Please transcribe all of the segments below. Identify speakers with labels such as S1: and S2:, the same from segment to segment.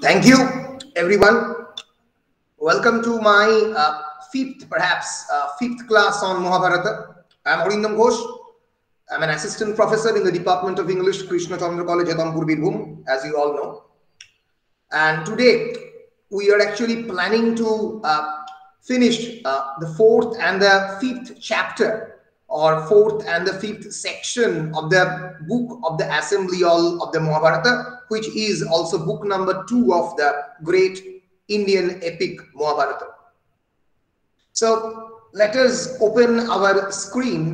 S1: Thank you, everyone. Welcome to my fifth class on Mahabharata. I am Arindam Ghosh. I am an assistant professor in the Department of English, Krishna Chandra College, Hedampur, Birbhum, as you all know. And today, we are actually planning to finish the fourth and the fifth chapter, or fourth and the fifth section of the book of the Assembly of the Mahabharata, which is also book number 2 of the great Indian epic Mahabharata. So let us open our screen.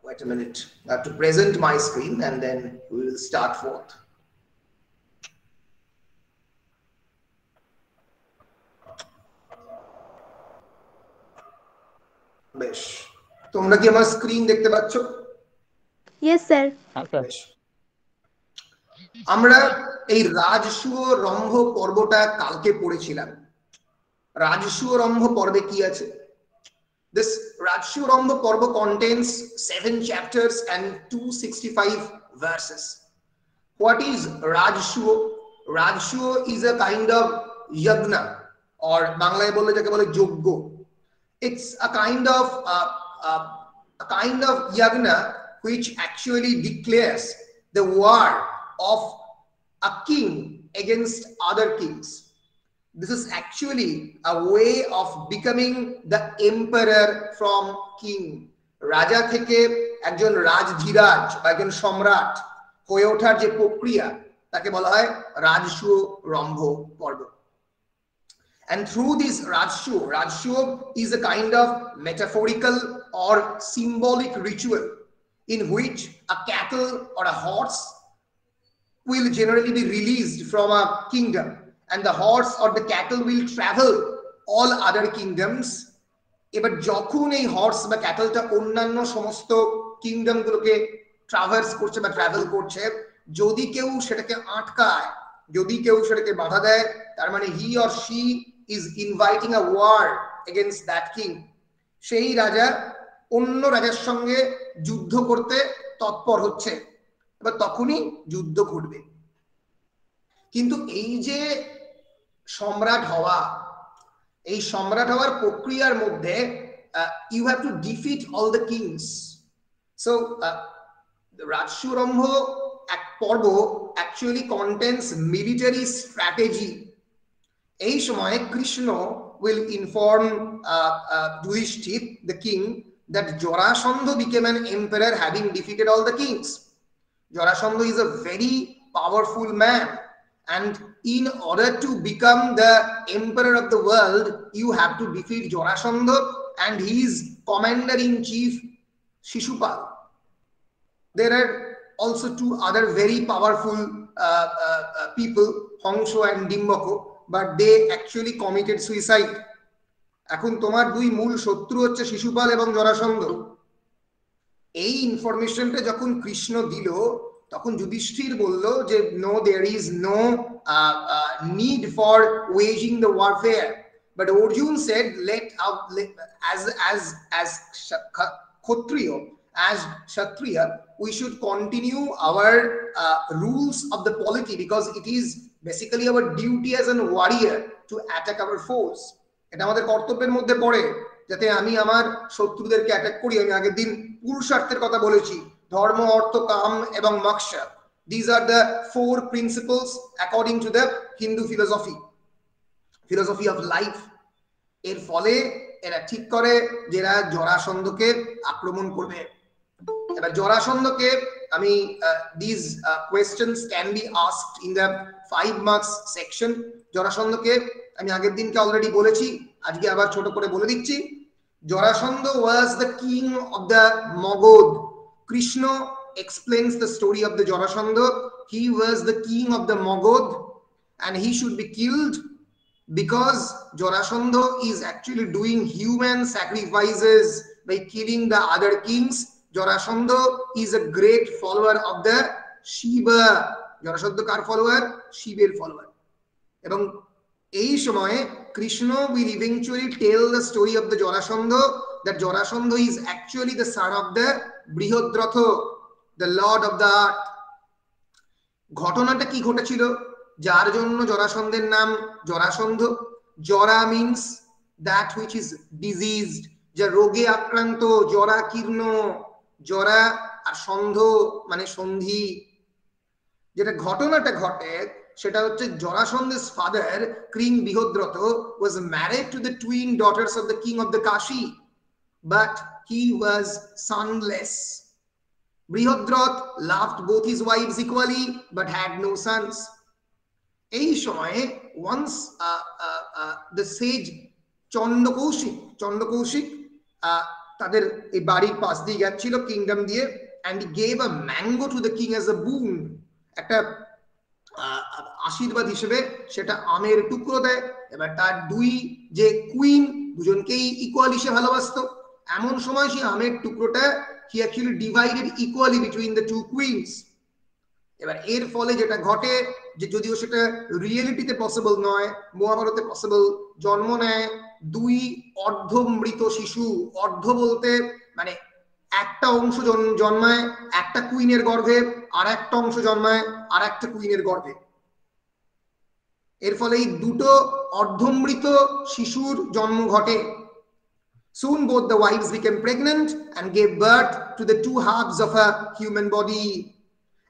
S1: Wait a minute, I have to present my screen and then we will start forth. বেশ, তোমরা কি আমার screen দেখতে পাচ্ছ?
S2: Yes, sir.
S1: বেশ, আমরা এই রাজসূয় রম্ভ পর্বটা কালকে পড়েছিলাম। রাজসূয় রম্ভ পর্বে কি আছে? This Rajshuya Rambha Parva contains 7 chapters and 265 verses. What is Rajshuya? Rajshuya is a kind of yagna, or Banglaয় বললে যাকে বলে যজ্ঞ. It's a kind of yagna which actually declares the war of a king against other kings. This is actually a way of becoming the emperor from king. রাজা থেকে একজন রাজধীরাজ বা একজন সম্রাট হয়ে ওঠার যে প্রক্রিয়া তাকে বলা হয় রাজসূয় রম্ভ পর্ব. And through this Rajshuya is a kind of metaphorical or symbolic ritual in which a cattle or a horse will generally be released from a kingdom, and the horse or the cattle will travel all other kingdoms. এবার যখন এই horse বা ক্যাটলটা অন্যান্য সমস্ত kingdom গুলোকে traverse করছে বা travel করছে, যদি কেউ সেটাকে আটকায়, যদি কেউ সেটাকে বাধা দেয়, তার মানে he or she is inviting a war against that king. সেই রাজা অন্য রাজার সঙ্গে যুদ্ধ করতে তৎপর হচ্ছে, এবার তখনই যুদ্ধ ঘটবে। কিন্তু এই যে সম্রাট হওয়া, এই সম্রাট হওয়ার প্রক্রিয়ার মধ্যে you have to defeat all the kings. So the Rajshuya Rambha পর্ব actually contains military strategy. এই সময় Krishna will inform Yudhishthir, the king, that Jarasandha became an emperor having defeated all the kings. Jarasandha is a very powerful man, and in order to become the emperor of the world, you have to defeat Jarasandha and his commander-in-chief Shishupal. There are also 2 other very powerful people, Hangsha and Dimbaka, but they actually committed suicide. এখন তোমার 2 মূল শত্রু হচ্ছে শিশুপাল এবং জরাসন্ধ। এই ইনফরমেশনটা যখন কৃষ্ণ দিল, তখন যুধিষ্ঠির বলল যে no, there is no need for waging the warfare. But Arjun said, as Kshatriya, we should continue our rules of the polity, because it is basically our duty as a warrior to attack our foes. এটা আমাদের কর্তব্যের মধ্যে পড়ে, যাতে আমি আমার শত্রুদেরকে attack করি। আমি আগের দিন পুরুষার্থের কথা বলেছি, ধর্ম, অর্থ, কাম এবং মোক্ষ। These are the 4 principles according to the Hindu philosophy of life. এর ফলে এরা ঠিক করে যে এরা জরাসন্ধকে আক্রমণ করবে। এবার জরাসন্ধকে আমি these questions can be asked in the 5 marks section. জরাসন্ধকে আমি আগের দিনকে অলরেডি বলেছি, আজকে আবার ছোট করে বলে দিচ্ছি। Jarasandha was the king of the Magad. Krishna explains the story of the Jarasandha. He was the king of the Magad and he should be killed because Jarasandha is actually doing human sacrifices by killing the other kings. Jarasandha is a great follower of the Shiva. Jarasandha car follower? শিবের follower. এবং এই সময়ে Krishna will eventually tell the story of the Jarasandha, that Jarasandha is actually the son of the Brihodratha, the lord of the earth. ঘটনাটা কি ঘটেছিল? যার জন্য জরাসন্ধের নাম জরাসন্ধ। জরা means that which is diseased, যা রোগে আক্রান্ত, জরাকীর্ণ। জরা আর সন্ধ মানে সন্ধি। যেটা ঘটনাটা ঘটে সেটা হচ্ছে জরাসন্ধের father king Brihadratha was married to the twin daughters of the king of the Kashi, but he was sonless. Brihadratha loved both his wives equally but had no sons. এই সময়ে once the sage চন্দ্রকৌশিক তাদের এই বাড়ির পাশ দিয়ে যাচ্ছিল কিংডম দিয়ে, and he gave a mango to the king as a boon, একটা আশীর্বাদ হিসেবে সেটা আমের টুকরো দেয়। এবার তার দুই যে কুইন দুজনকেই ইকুয়ালি সে ভালোবাসতো, এমন সময় সেই আমের টুকরোটা he actually divided equally between the two queens. এবার এর ফলে যেটা ঘটে, যে যদিও সেটা রিয়েলিটিতে পসিবল নয়, মহাভারতে পসিবল, জন্ম নেয় দুই অর্ধমৃত শিশু। অর্ধ বলতে মানে একটা অংশ জন্মায় একটা কুইনের গর্ভে, আর একটা অংশ জন্মায় আর একটা কুইনের গর্ভে। এর ফলে এই দুটো অর্ধমৃত শিশুর জন্ম ঘটে। Soon both the wives became pregnant and gave birth to the two halves of a human body.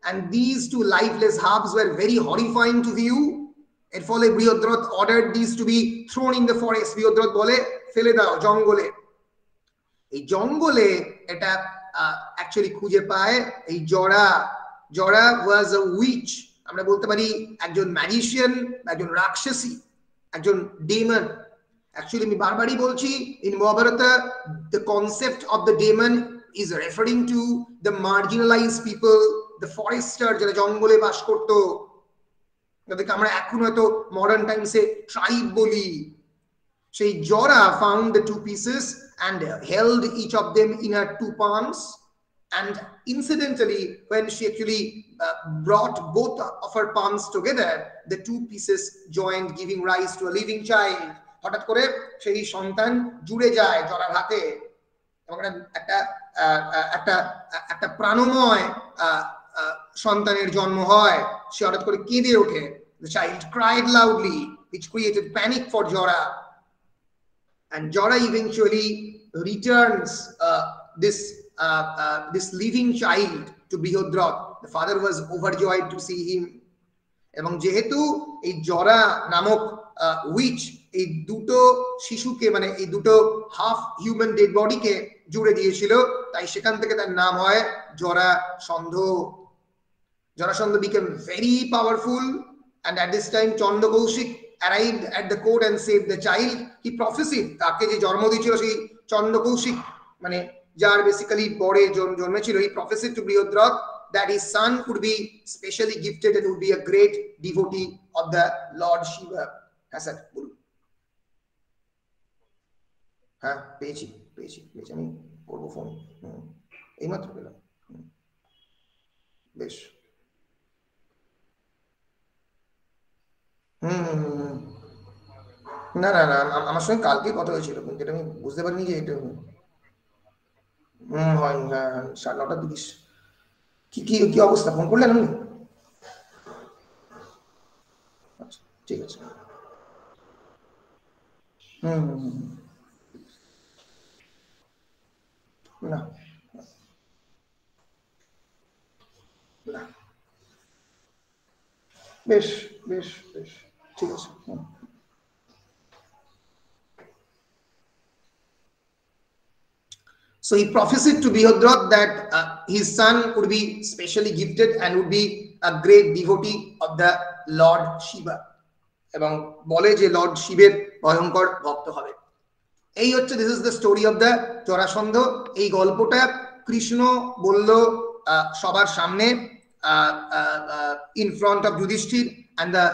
S1: And these two lifeless halves were very horrifying to view. এর ফলে Brihadratha ordered these to be thrown in the forest. Brihadratha বলে ফেলে দাও জঙ্গলে। এই জঙ্গলে এটা actually খুঁজে পায় এই জরা। জরা ওয়াজ আ উইচ, আমরা বলতে পারি একজন ম্যাজিশিয়ান, একজন রাক্ষসী, একজন ডেমন। Actually, আমি বারবারই বলছি, in Mahabharata, the concept of the demon is referring to the marginalized people, the forester, যারা জঙ্গলে বাস করতো, যাদেরকে আমরা এখন হয়তো মডার্ন টাইমসে ট্রাইব বলি। সেই জরা found the two pieces and held each of them in her two palms. And incidentally, when she actually brought both of her palms together, the two pieces joined, giving rise to a living child. হঠাৎ করে সেই সন্তান জুড়ে যায় জরার হাতে এবং একটা একটা একটা প্রাণময় সন্তানের জন্ম হয়। সে হঠাৎ করে কেঁদে ওঠে। The child cried loudly, which created panic for Jora. And Jora eventually returns this living child to Brihodroth. The father was overjoyed to see him. এবং যেহেতু এই জরা নামক উইচ এই দুটো শিশুকে মানে এই দুটো হাফ হিউম্যান ডেড বডিকে জুড়ে দিয়েছিল, তাই সেখান থেকে তার নাম হয় Jarasandha. Jarasandha became very powerful, and at this time চন্দ্রকৌশিক arrived at the court and saved the child. He prophesied, তাকে যে জন্ম দিয়েছিল সেই চন্দ্রকৌশিক মানে যার বেসিক্যালি পরে জন্মেছিল, he prophesied to Brihodroth that his son would be specially gifted and would be a great devotee of the Lord Shiva. হ্যাঁ sir বলুন। হ্যাঁ পেয়েছি আমি করবো ফোন, এইমাত্র পেলাম। বেশ না না না আমার সঙ্গে কালকে কথা হয়েছিল, কিন্তু এটা আমি বুঝতে পারিনি যে এটা হয়। হ্যাঁ 9:30। কি কি কি অবস্থা, ফোন করলেন আপনি? আচ্ছা ঠিক আছে। না না বেশ বেশ বেশ ঠিক আছে। So he prophesied to Brihodroth that his son would be specially gifted and would be a great devotee of the Lord Shiva, এবং বলে যে লর্ড শিবের ভয়ঙ্কর ভক্ত হবে। এই হচ্ছে this is the story of the Jarasandha. এই গল্পটা কৃষ্ণ বলল সবার সামনে, in front of Yudhishthir and the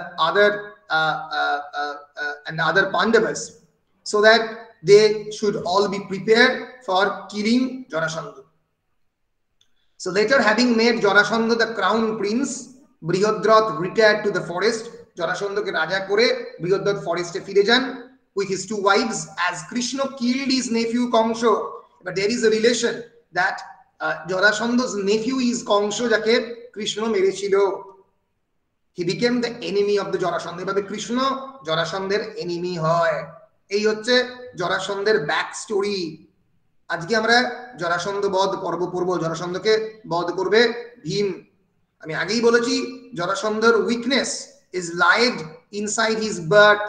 S1: other Pandavas, so that they should all be prepared for killing Jarasandha. So later, having made Jarasandha the crown prince, Brihodroth retired to the forest. Jarasandha ke raja kore Brihodroth forest e fire jan with his two wives, as Krishna killed his nephew Kangsho. But there is a relation that Jarasandha's nephew is Kangsho, jake Krishna merechilo. he became the enemy of the Jarasandha. এভাবে Krishna জরাসন্ধের enemy হয়। এই হচ্ছে জরাসন্ধের back story. আজকে আমরা জরাসন্ধ বধ পর্ব পড়ব। জরাসন্ধকে বধ করবে ভীম। আমি আগেই বলেছি জরাসন্ধর weakness is lied inside his birth,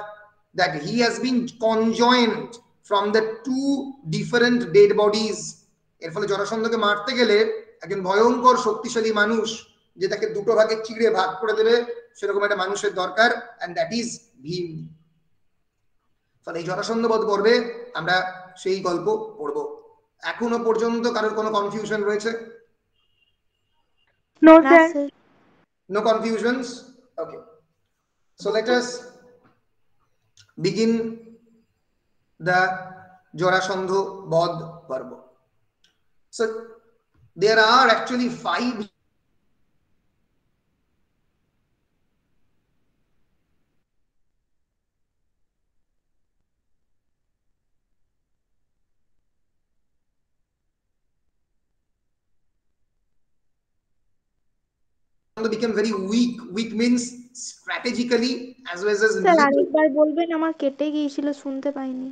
S1: that he has been conjoined from the two different dead bodies। এর ফলে জরাসন্ধকে মারতে গেলে একজন ভয়ঙ্কর শক্তিশালী মানুষ যে তাকে দুটো ভাগে চিড়ে ভাগ করে দেবে সেরকম একটা মানুষের দরকার, and that is ভীম। ফলে এই জরাসন্ধ বধ পর্বে আমরা সেই গল্প পড়ব। এখনো পর্যন্ত কারোর কোনো কনফিউশন রয়েছে?
S2: No, sir.
S1: No confusions? Okay. So let us begin the Jorasandho Bodh Parva. So there are actually 5 became very weak. Weak means strategically as well as
S2: sir আরেকবার বলবেন, আমার কেটে গিয়েছিল, শুনতে পাইনি।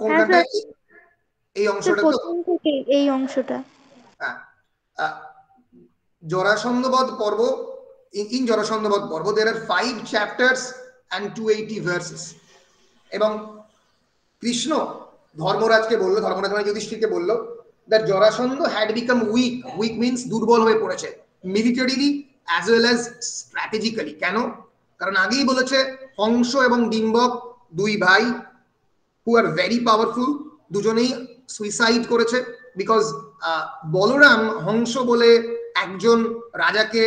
S1: কোনখানটা? এই অংশটা তো
S2: প্রথম থেকে এই অংশটা।
S1: জরাসন্ধ বধ পর্ব, in জরাসন্ধ বধ পর্ব there are 5 chapters and 280 verses। এবং কৃষ্ণ ধর্মরাজকে বলল, ধর্মরাজ মানে যুধিষ্ঠিরকে বলল that Jarasandha had become weak। weak means দুর্বল হয়ে পড়েছে militarily as well as strategically। কেন? কারণ আগেই বলেছে হংস এবং ডিম্বক দুই ভাই who are very powerful, দুজনেই সুইসাইড করেছে বিকজ বলরাম হংস বলে একজন রাজাকে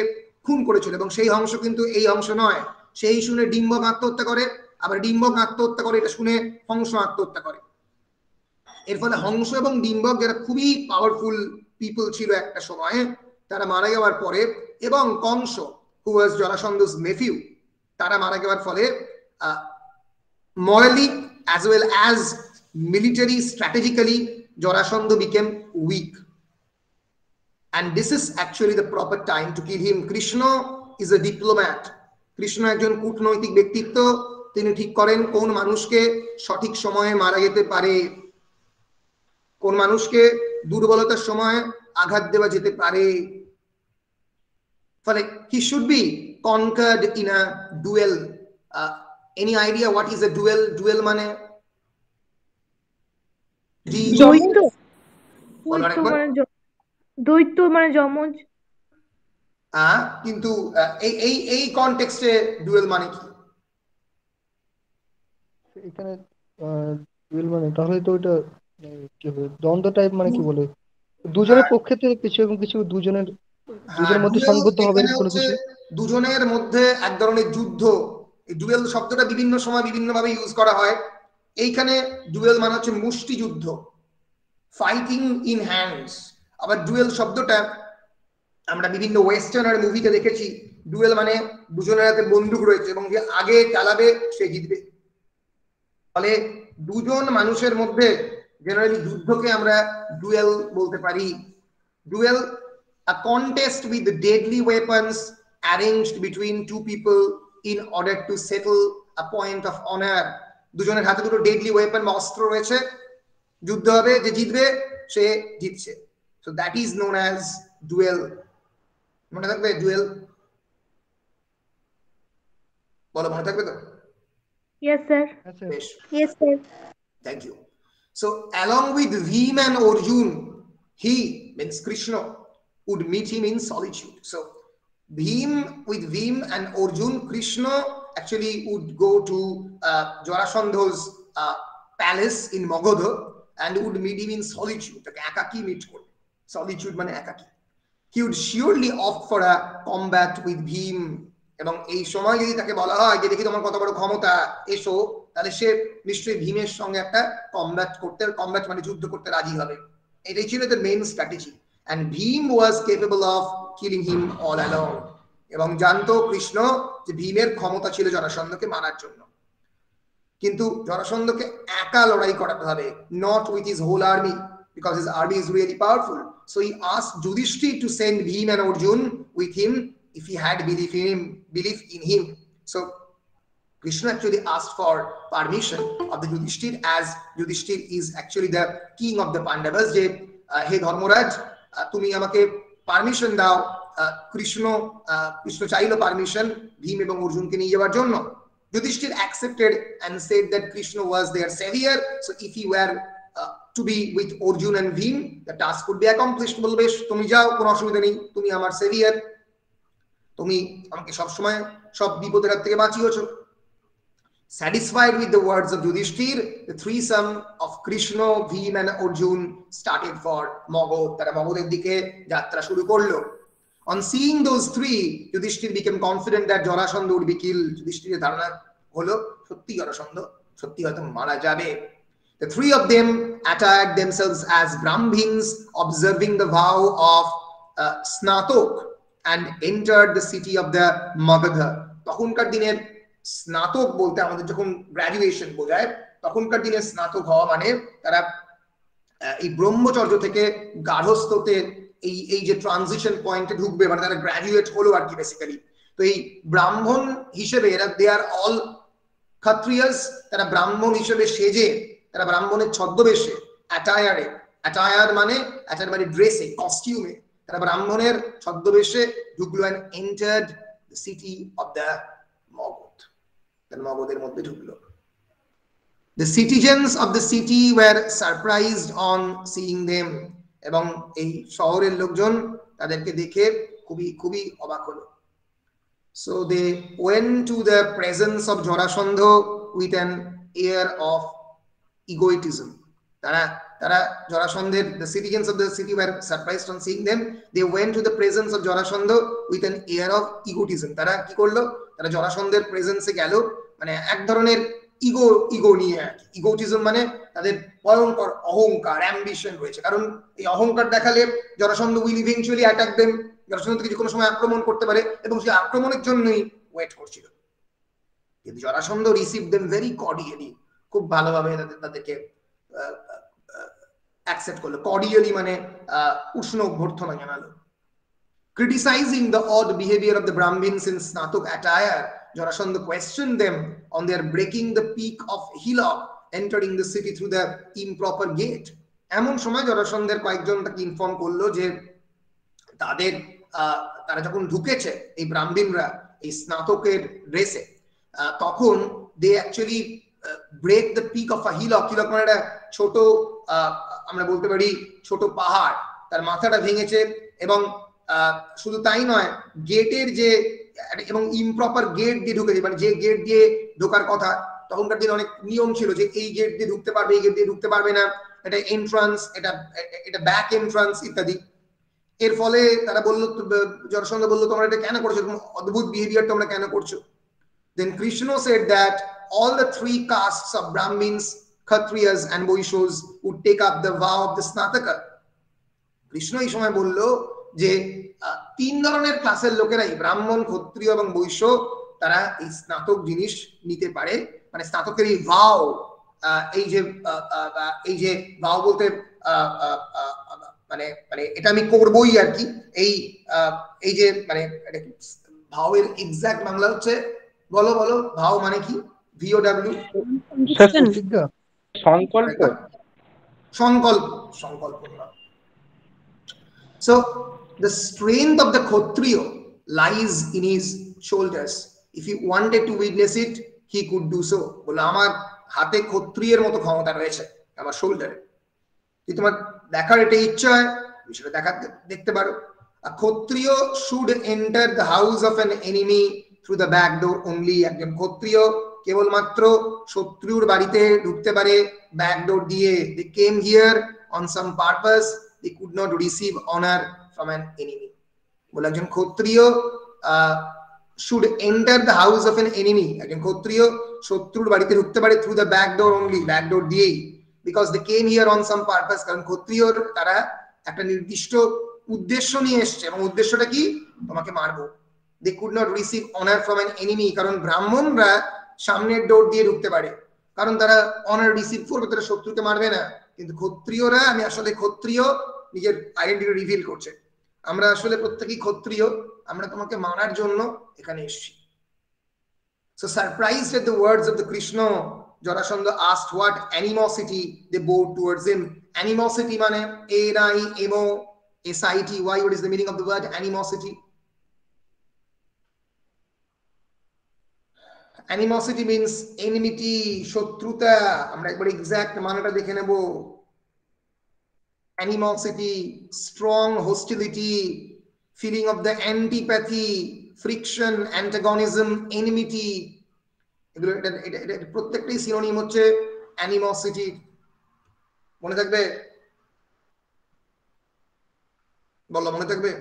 S1: খুন করেছিল এবং সেই হংস কিন্তু এই হংস নয়। সেই শুনে ডিম্বক আত্মহত্যা করে, আবার ডিম্বক আত্মহত্যা করে এটা শুনে হংস আত্মহত্যা করে। এর ফলে হংস এবং ডিম্বক যারা খুবই পাওয়ারফুল পিপল ছিল একটা সময়ে, তারা মারা যাওয়ার পরে, এবং কংস who was জরাসন্ধ's nephew, তারা মারা যাওয়ার ফলে morally as well as military strategically Jarasandha became weak, and this is actually the proper time to kill him। Krishna is a diplomat। Krishna একজন কূটনৈতিক ব্যক্তিত্ব। তিনি ঠিক করেন কোন মানুষকে সঠিক সময়ে মারা যেতে পারে, কোন মানুষকে দুর্বলতার সময় আঘাত দেওয়া যেতে পারে। ফলে he should be conquered in a duel। any idea what is a duel? duel মানে
S2: দৈত্য মানে যমজ।
S1: কিন্তু এই কনটেক্সটে ডুয়েল মানে কি?
S3: এখানে ডুয়েল মানে তাহলে তো ওটা কি হবে, দ্বন্দ্ব টাইপ মানে কি বলে, দুজনের পক্ষে থেকে কিছু এবং কিছু দুজনের মধ্যে সংঘর্ষ হবে কোনো কিছু,
S1: দুজনের মধ্যে এক ধরনের যুদ্ধ। এই ডুয়েল শব্দটা বিভিন্ন সময় বিভিন্ন ভাবে ইউজ করা হয়। এইখানে ডুয়েল মানে হচ্ছে মুষ্টি যুদ্ধ, ফাইটিং ইন হ্যান্ডস। আবার ডুয়েল শব্দটা আমরা বিভিন্ন ওয়েস্টার্নার মুভিতে দেখেছি, ডুয়েল মানে দুজনের হাতে বন্দুক রয়েছে এবং যে আগে চালাবে সে জিতবে। ফলে দুজন মানুষের মধ্যে জেনারেলি যুদ্ধকে আমরা ডুয়েল বলতে পারি। Dual a contest with deadly weapons arranged between two people in order to settle a point of honor। দুজনের হাতে দুটো ডেডলি ওয়েপন বা অস্ত্র রয়েছে, যুদ্ধ হবে, যে জিতবে সে জিতছে। so that is known as duel। মনে থাকবে ডুয়েল? বলো, মনে থাকবে তো?
S2: yes sir। yes sir।
S1: thank you। so along with Bhim and Arjun, he means Krishna would meet him in solitude। so with Bhim and Arjun, Krishna actually would go to Jarasandha's palace in Magadha and would meet him in solitude। তাকে একাকী meet করবে। solitude মানে একাকী। he would surely opt for a combat with Bhim। এবং এই সময় যদি তাকে বলা হয় যে দেখি তোমার কত বড় ক্ষমতা, এসো, তাহলে সে নিশ্চয়ই ভীমের সঙ্গে একটা কমব্যাট মানে যুদ্ধ করতে রাজি হবে। এটাই ছিল the main strategy, and Bhim was capable of killing him all alone। এবং জানতো কৃষ্ণ যে ভীমের ক্ষমতা ছিল জরাসন্ধকে মারার জন্য, কিন্তু জরাসন্ধকে একা লড়াই করাতে হবে, not with his whole army, because his army is really powerful। so he asked Yudhishthir to send Bhim and Arjun with him if he had belief in him. So Krishna actually asked for permission of the Yudhishthir, as Yudhishthir is actually the king of the Pandavas. Je he Dharmaraj, tumi amake permission dao. Krishna chailo permission Bhim ebong Arjun ke niye jabar jonno. Yudhishthir accepted and said that Krishna was their savior. So if he were to be with Arjun and Bhim, the task could be accomplished. Bolbe tumi jao, kono oshubidha nei, tumi amar savior, tumi amake sob shomoy sob bipoder hath theke bachiyecho. Satisfied with the words of Yudhishthir, the threesome of Krishna, Bhim and Arjun started for Magad. Tara Magadher dike jatra shuru korlo. On seeing those three, Yudhishthir became confident that Jarasandha would be killed. Yudhishthir dharana holo sotti Jarasandha sotti hoyto mara jabe. The three of them attired themselves as Brahmins, observing the vow of Snatok, and entered the city of the Magadha. তখনকার দিনের স্নাতক বলতে আমাদের যখন graduation বোঝায়, তখনকার দিনে স্নাতক হওয়া মানে তারা এই ব্রহ্মচর্য থেকে গার্হস্থ্যতে এই যে ট্রানজিশন পয়েন্টে ঢুকবে, মানে তারা গ্র্যাজুয়েট হলো আর কি বেসিক্যালি। তো এই ব্রাহ্মণ হিসেবে এরা দে আর অল ক্ষত্রিয়াস, তারা ব্রাহ্মণ হিসেবে সেজে, তারা ব্রাহ্মণের ছদ্মবেশে, অ্যাটায়ার মানে ড্রেসে, কস্টিউমে, তারা ব্রাহ্মণের ছদ্মবেশে ঢুকলো and entered the city of the Magad. মগধের মধ্যে ঢুকলো। The citizens of the city were surprised on seeing them, এবং এই শহরের লোকজন তাদেরকে দেখে খুবই অবাক হলো। So they went to the presence of Jarasandha with an air of egotism. তারা Jarasandha, the citizens of the city were surprised on seeing them. They went to the presence of Jarasandha with an air of egotism. তারা কি করলো? তারা জরাসন্ধের প্রেজেন্সে গেল, মানে এক ধরনের ego নিয়ে আর কি। ইগোটিজম মানে তাদের ভয়ঙ্কর অহংকার, অ্যাম্বিশন রয়েছে। কারণ এই অহংকার দেখালে Jarasandha will eventually attack them. Jarasandha থেকে যে কোনো সময় আক্রমণ করতে পারে, এবং সেই আক্রমণের জন্যই ওয়েট করছিল। কিন্তু Jarasandha receive them very cordially, খুব ভালোভাবে তাদেরকে অ্যাকসেপ্ট করলো। কর্ডিয়ালি মানে উষ্ণ অভ্যর্থনা জানালো। Criticizing the odd behavior of the Brahmins in Snatok attire, Jarasandha questioned them on their breaking the peak of hillock, entering the city through the improper gate. এমন সময় জরাসন্ধের কয়েকজন তাকে ইনফর্ম করলো যে তারা যখন ঢুকেছে এই ব্রাহ্মণরা এই স্নাতকের ড্রেসে, তখন they actually break the peak of a hillock. Hillock মানে একটা ছোট, আমরা বলতে পারি ছোট পাহাড়, তার মাথাটা ভেঙেছে। এবং শুধু তাই নয়, গেটের যে এবং ইমপ্রপার গেট দিয়ে ঢুকেছে, মানে যে গেট দিয়ে ঢোকার কথা, তখনকার দিনে অনেক নিয়ম ছিল যে এই গেট দিয়ে ঢুকতে পারবে, এই গেট দিয়ে ঢুকতে পারবে না, এটা এন্ট্রান্স, এটা ব্যাক এন্ট্রান্স ইত্যাদি। এর ফলে তারা বললো, জরাসন্ধ বললো, তোমরা এটা কেন করছো, অদ্ভুত বিহেভিয়ার তোমরা কেন করছো? Then Krishna said that all the three castes of Brahmins, Kshatriyas and Vaishyas would take up the vow of the Snataka. Krishna এই সময় বললো যে তিন ধরনের ক্লাসের লোকেরাই, ব্রাহ্মণ, ক্ষত্রিয় এবং বৈশ্য, তারা এই স্নাতক জিনিস নিতে পারে। মানে স্নাতকের এই ভাও, এই যে ভাও বলতে মানে এটা আমি করবোই আর কি। এই যে মানে ভাওয়ের এক্সাক্ট বাংলা হচ্ছে, বলো ভাও মানে কি? VOW সংকল্প। So the strength of the Kshatriya lies in his shoulders. If he wanted to witness it, he could do so. বলে আমার হাতে ক্ষত্রিয়ের মতো ক্ষমতা রয়েছে, আমার শোল্ডারে। যদি তোমার দেখার এটা ইচ্ছা হয়, বিষয়টা দেখতে পারো। A Kshatriya should enter the house of an enemy through the back door only. একজন ক্ষত্রিয় কেবলমাত্র শত্রুর বাড়িতে ঢুকতে পারে ব্যাক ডোর দিয়ে। They came here on some purpose. They could not receive honor from an enemy. বলে একজন ক্ষত্রিয় should enter the house of an enemy. একজন ক্ষত্রিয় শত্রুর বাড়িতে ঢুকতে পারে through the back door only, back door দিয়েই, because they came here on some purpose. কারণ ক্ষত্রিয়র তারা একটা নির্দিষ্ট উদ্দেশ্য নিয়ে এসেছে, এবং উদ্দেশ্যটা কি? তোমাকে মারবো। They could not receive honor from an enemy. কারণ ব্রাহ্মণরা সামনের ডোর দিয়ে ঢুকতে পারে, কারণ তারা অনার রিসিভ করবে, তারা শত্রুকে মারবে না। কিন্তু ক্ষত্রিয়রা, আমি আসলে ক্ষত্রিয়, নিজের আইডেন্টিটি রিভিল করছে। আমরা আসলে প্রত্যেকই ক্ষত্রিয়, আমরা তোমাকে মারার জন্য এখানে এসেছি। So surprised at the words of the Krishna, Jarasandha asked what animosity they bore towards him. Animosity mane A-I-M-O-S-I-T-Y. What is the meaning of the word animosity? Animosity means enmity, শত্রুতা। আমরা একবার এক্সাক্ট মানেটা দেখে নেব। Animosity, strong hostility, feeling of the antipathy, friction, antagonism, enmity, এগুলো এটা প্রত্যেকটাই synonym হচ্ছে অ্যানিমোসিটি। মনে থাকবে? বলো, মনে থাকবে?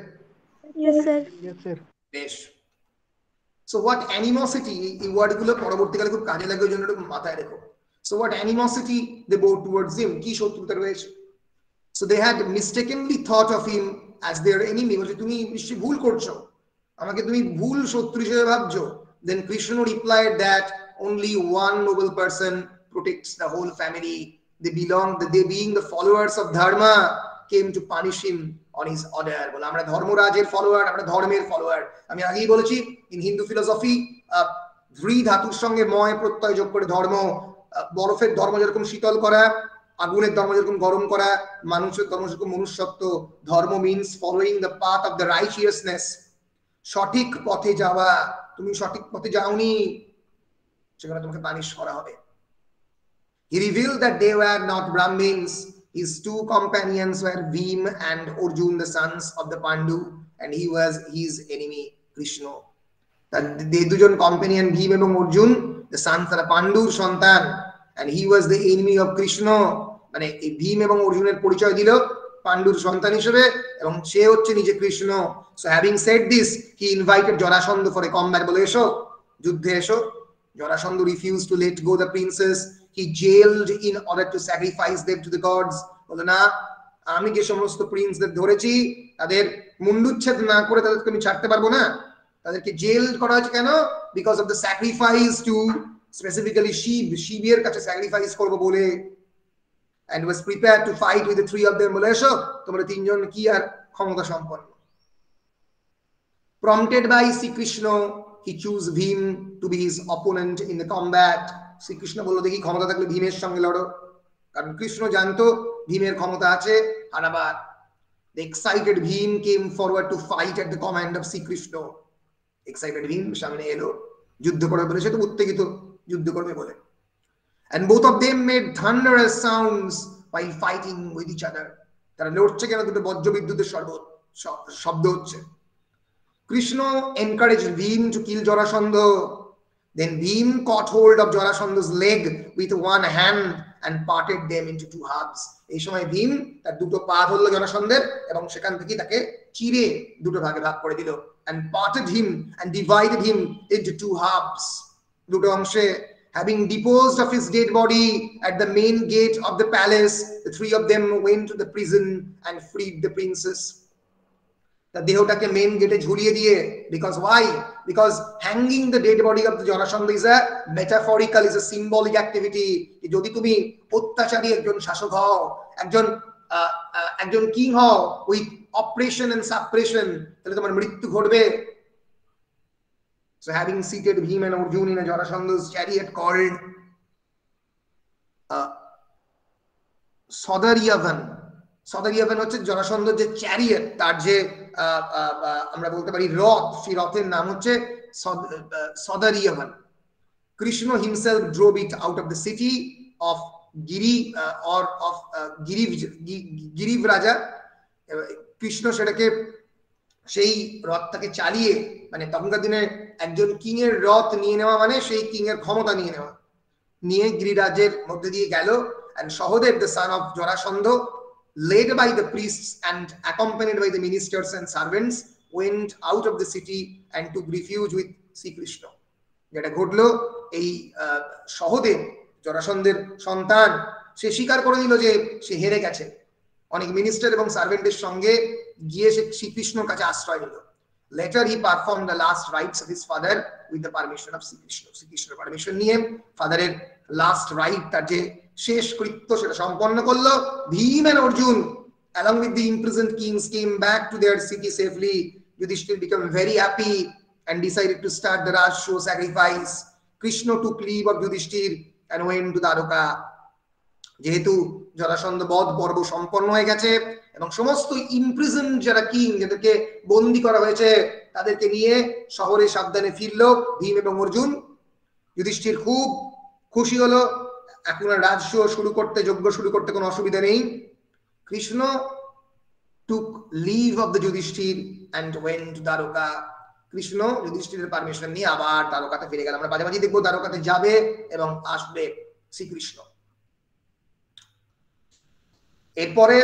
S2: Yes sir.
S3: Yes sir.
S1: বেশ। So what animosity, এই ওয়ার্ডগুলো পরবর্তীকালে খুব কাজে লাগে, ওই জন্য একটু মাথায় রেখো। So what animosity they bore towards him, কি শত্রুতা রয়েছে। So they had mistakenly thought of him as their enemy. বলছে তুমি নিশ্চয়ই ভুল করছো, আমাকে তুমি ভুল শত্রু হিসেবে ভাবছো। Then Krishna replied that only one noble person protects the whole family. They being the followers of dharma, came to punish him on his order. বলে আমরা ধর্মরাজের ফলোয়ার, আমরা ধর্মের ফলোয়ার। আমি আগেই বলেছি ইন হিন্দু ফিলোসফি ধ্রী ধাতুর সঙ্গে ময় প্রত্যয় যোগ করে ধর্ম, বরফের ধর্ম যেরকম শীতল করা, আগুনের ধর্ম যেরকম গরম করা, মানুষের ধর্ম যেরকম মনুষ্যত্ব। ধর্ম means following the path of the righteousness, সঠিক পথে যাওয়া। তুমি সঠিক পথে যাওনি, সেখানে তোমাকে পানিশ করা হবে। He revealed that they were not Brahmins. His two companions were Bhim and Arjun, the sons of the Pandu, and he was his enemy Krishna. They দুজন companion Bhim এবং Arjun, the sons of the Pandur সন্তান, and he was the enemy of Krishna. মানে এই ভীম এবং অর্জুনের পরিচয় দিল পাণ্ডুর সন্তান হিসেবে, এবং সে হচ্ছে নিজে Krishna. So having said this, he invited Jarasandha for a combat. বলে এসো, যুদ্ধে এসো। Jarasandha refused to let go the princess. He jailed in order to sacrifice them to the gods. বলে না, আমি যে সমস্ত প্রিন্সদের ধরেছি তাদের মুন্ডুচ্ছেদ না করে তাদেরকে আমি ছাড়তে পারবো না। তাদেরকে জেল করা হয়েছে কেন? Because of the sacrifice to specifically Shiva, শিবের কাছে স্যাক্রিফাইস করবো বলে। and was prepared to fight with the three of them. বলে এসো, তোমরা তিনজন কি আর ক্ষমতা সম্পন্ন। Prompted by Sri Krishna, he chose Bhim to be his opponent in the combat. Sri Krishna বলল দেখি ক্ষমতা থাকলে ভীমের সঙ্গে লড়ো, কারণ কৃষ্ণ জানতো ভীমের ক্ষমতা আছে হারাবার। The excited Bhim came forward to fight at the command of Sri Krishna. Excited Bhim সামনে এলো, যুদ্ধ করবে বলে, সে তো উত্তেজিত যুদ্ধ করবে বলে। And both of them made thunderous sounds while fighting with each other. তারা লড়ছে কেন? দুটো বজ্র বিদ্যুতের শব্দ হচ্ছে। Krishna encouraged Bhim to kill Jarasandha. Then Bhim caught hold of Jarasandha's leg with one hand and parted them into two halves. এই সময় ভীম তার দুটো পা ধরল জরাসন্ধের এবং সেখান থেকে তাকে চিরে দুটো ভাগে ভাগ করে দিল। And parted him and divided him into two halves. দুটো অংশে। Having disposed of his dead body at the main gate of the palace, the three of them went to the prison and freed the princess. The দেহটাকে main গেটে ঝুলিয়ে দিয়ে, because why? Because hanging the dead body of the Jarasandha is a metaphorical, is a symbolic activity. যদি তুমি অত্যাচারী একজন শাসক হও, একজন কিং হও with oppression and suppression, তাহলে তোমার মৃত্যু ঘটবে। So having seated Bhim and Arjun in a Jarasandha's chariot called Sadaryavan. Sadaryavan হচ্ছে জরাসন্ধর যে চ্যারিয়ট, তার যে আমরা বলতে পারি রথ, সেই রথের নাম হচ্ছে Sadaryavan. Krishna himself drove it out of the city of Girivraja. Krishna সেটাকে, সেই রথটাকে চালিয়ে, মানে তখনকার দিনে একজন কিং এর রথ নিয়ে নেওয়া মানে সেই কিং এর ক্ষমতা নিয়ে নেওয়া, নিয়ে গিরিরাজের মধ্যে দিয়ে গেল। And Sahadev, the son of Jarasandha, led by the priests and accompanied by the ministers and servants, went out of the city and took refuge with Sri Krishna. যেটা ঘটলো, এই সহদেব জরাসন্ধের সন্তান, সে স্বীকার করে নিল যে সে হেরে গেছে। অনেক মিনিস্টার এবং সার্ভেন্টের সঙ্গে গিয়ে সে শ্রীকৃষ্ণর কাছে আশ্রয় নিল। Later he performed the last rites of his father with the permission of Sri Krishna. শ্রীকৃষ্ণের পারমিশন নিয়ে ফাদারের লাস্ট রাইট, তার যে শেষ কৃত্য সেটা সম্পন্ন করলো। Bhim and Arjun along with the imprisoned kings, came back to their city safely. Yudhishthir became very happy and decided to start the Raj show sacrifice. Krishna took leave of Yudhishthir and went to Dwaraka. যেহেতু জরাসন্ধ বধ পর্ব সম্পন্ন হয়ে গেছে এবং সমস্ত imprison যারা king, যাদেরকে বন্দী করা হয়েছে, তাদেরকে নিয়ে শহরে সাবধানে ফিরল ভীম এবং অর্জুন। যুধিষ্ঠির খুব খুশি হলো, এখন আর রাজস্ব শুরু করতে, যজ্ঞ শুরু করতে কোনো অসুবিধা নেই। Krishna took leave of the Yudhishthir and went to Dwaraka. Krishna যুধিষ্ঠিরের পারমিশন নিয়ে আবার দ্বারকাতে ফিরে গেল। আমরা মাঝে মাঝে দেখবো দ্বারকাতে যাবে এবং আসবে শ্রীকৃষ্ণ। এরপরে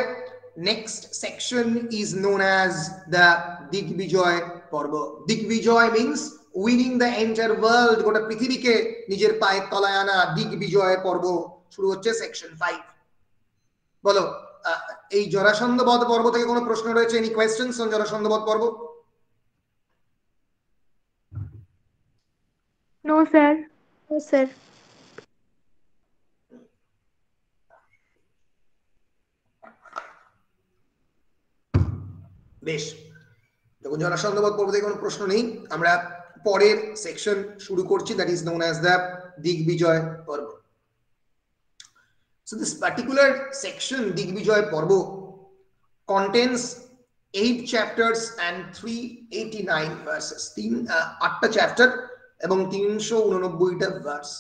S1: next section is known as the Digvijaya Parva. Digvijaya means winning the entire world, গোটা পৃথিবীকে নিজের পায়ের তলায় আনা দিগ্বিজয় পর্ব শুরু হচ্ছে সেকশন 5। বলো, এই জরাসন্ধ বধ পর্ব থেকে কোনো প্রশ্ন রয়েছে? এনি কোয়েশ্চেনস অন জরাসন্ধ বধ পর্ব?
S2: No sir. No sir.
S1: বেশ, দেখুন জরাসন্ধ বধ পর্ব থেকে কোনো প্রশ্ন নেই। আমরা পরের সেকশন শুরু করছি, that is known as the Digvijaya পর্ব। So this particular section, Digvijay Parva, contains 8 chapters and 389 verses. 8টা chapter এবং 389টা verse.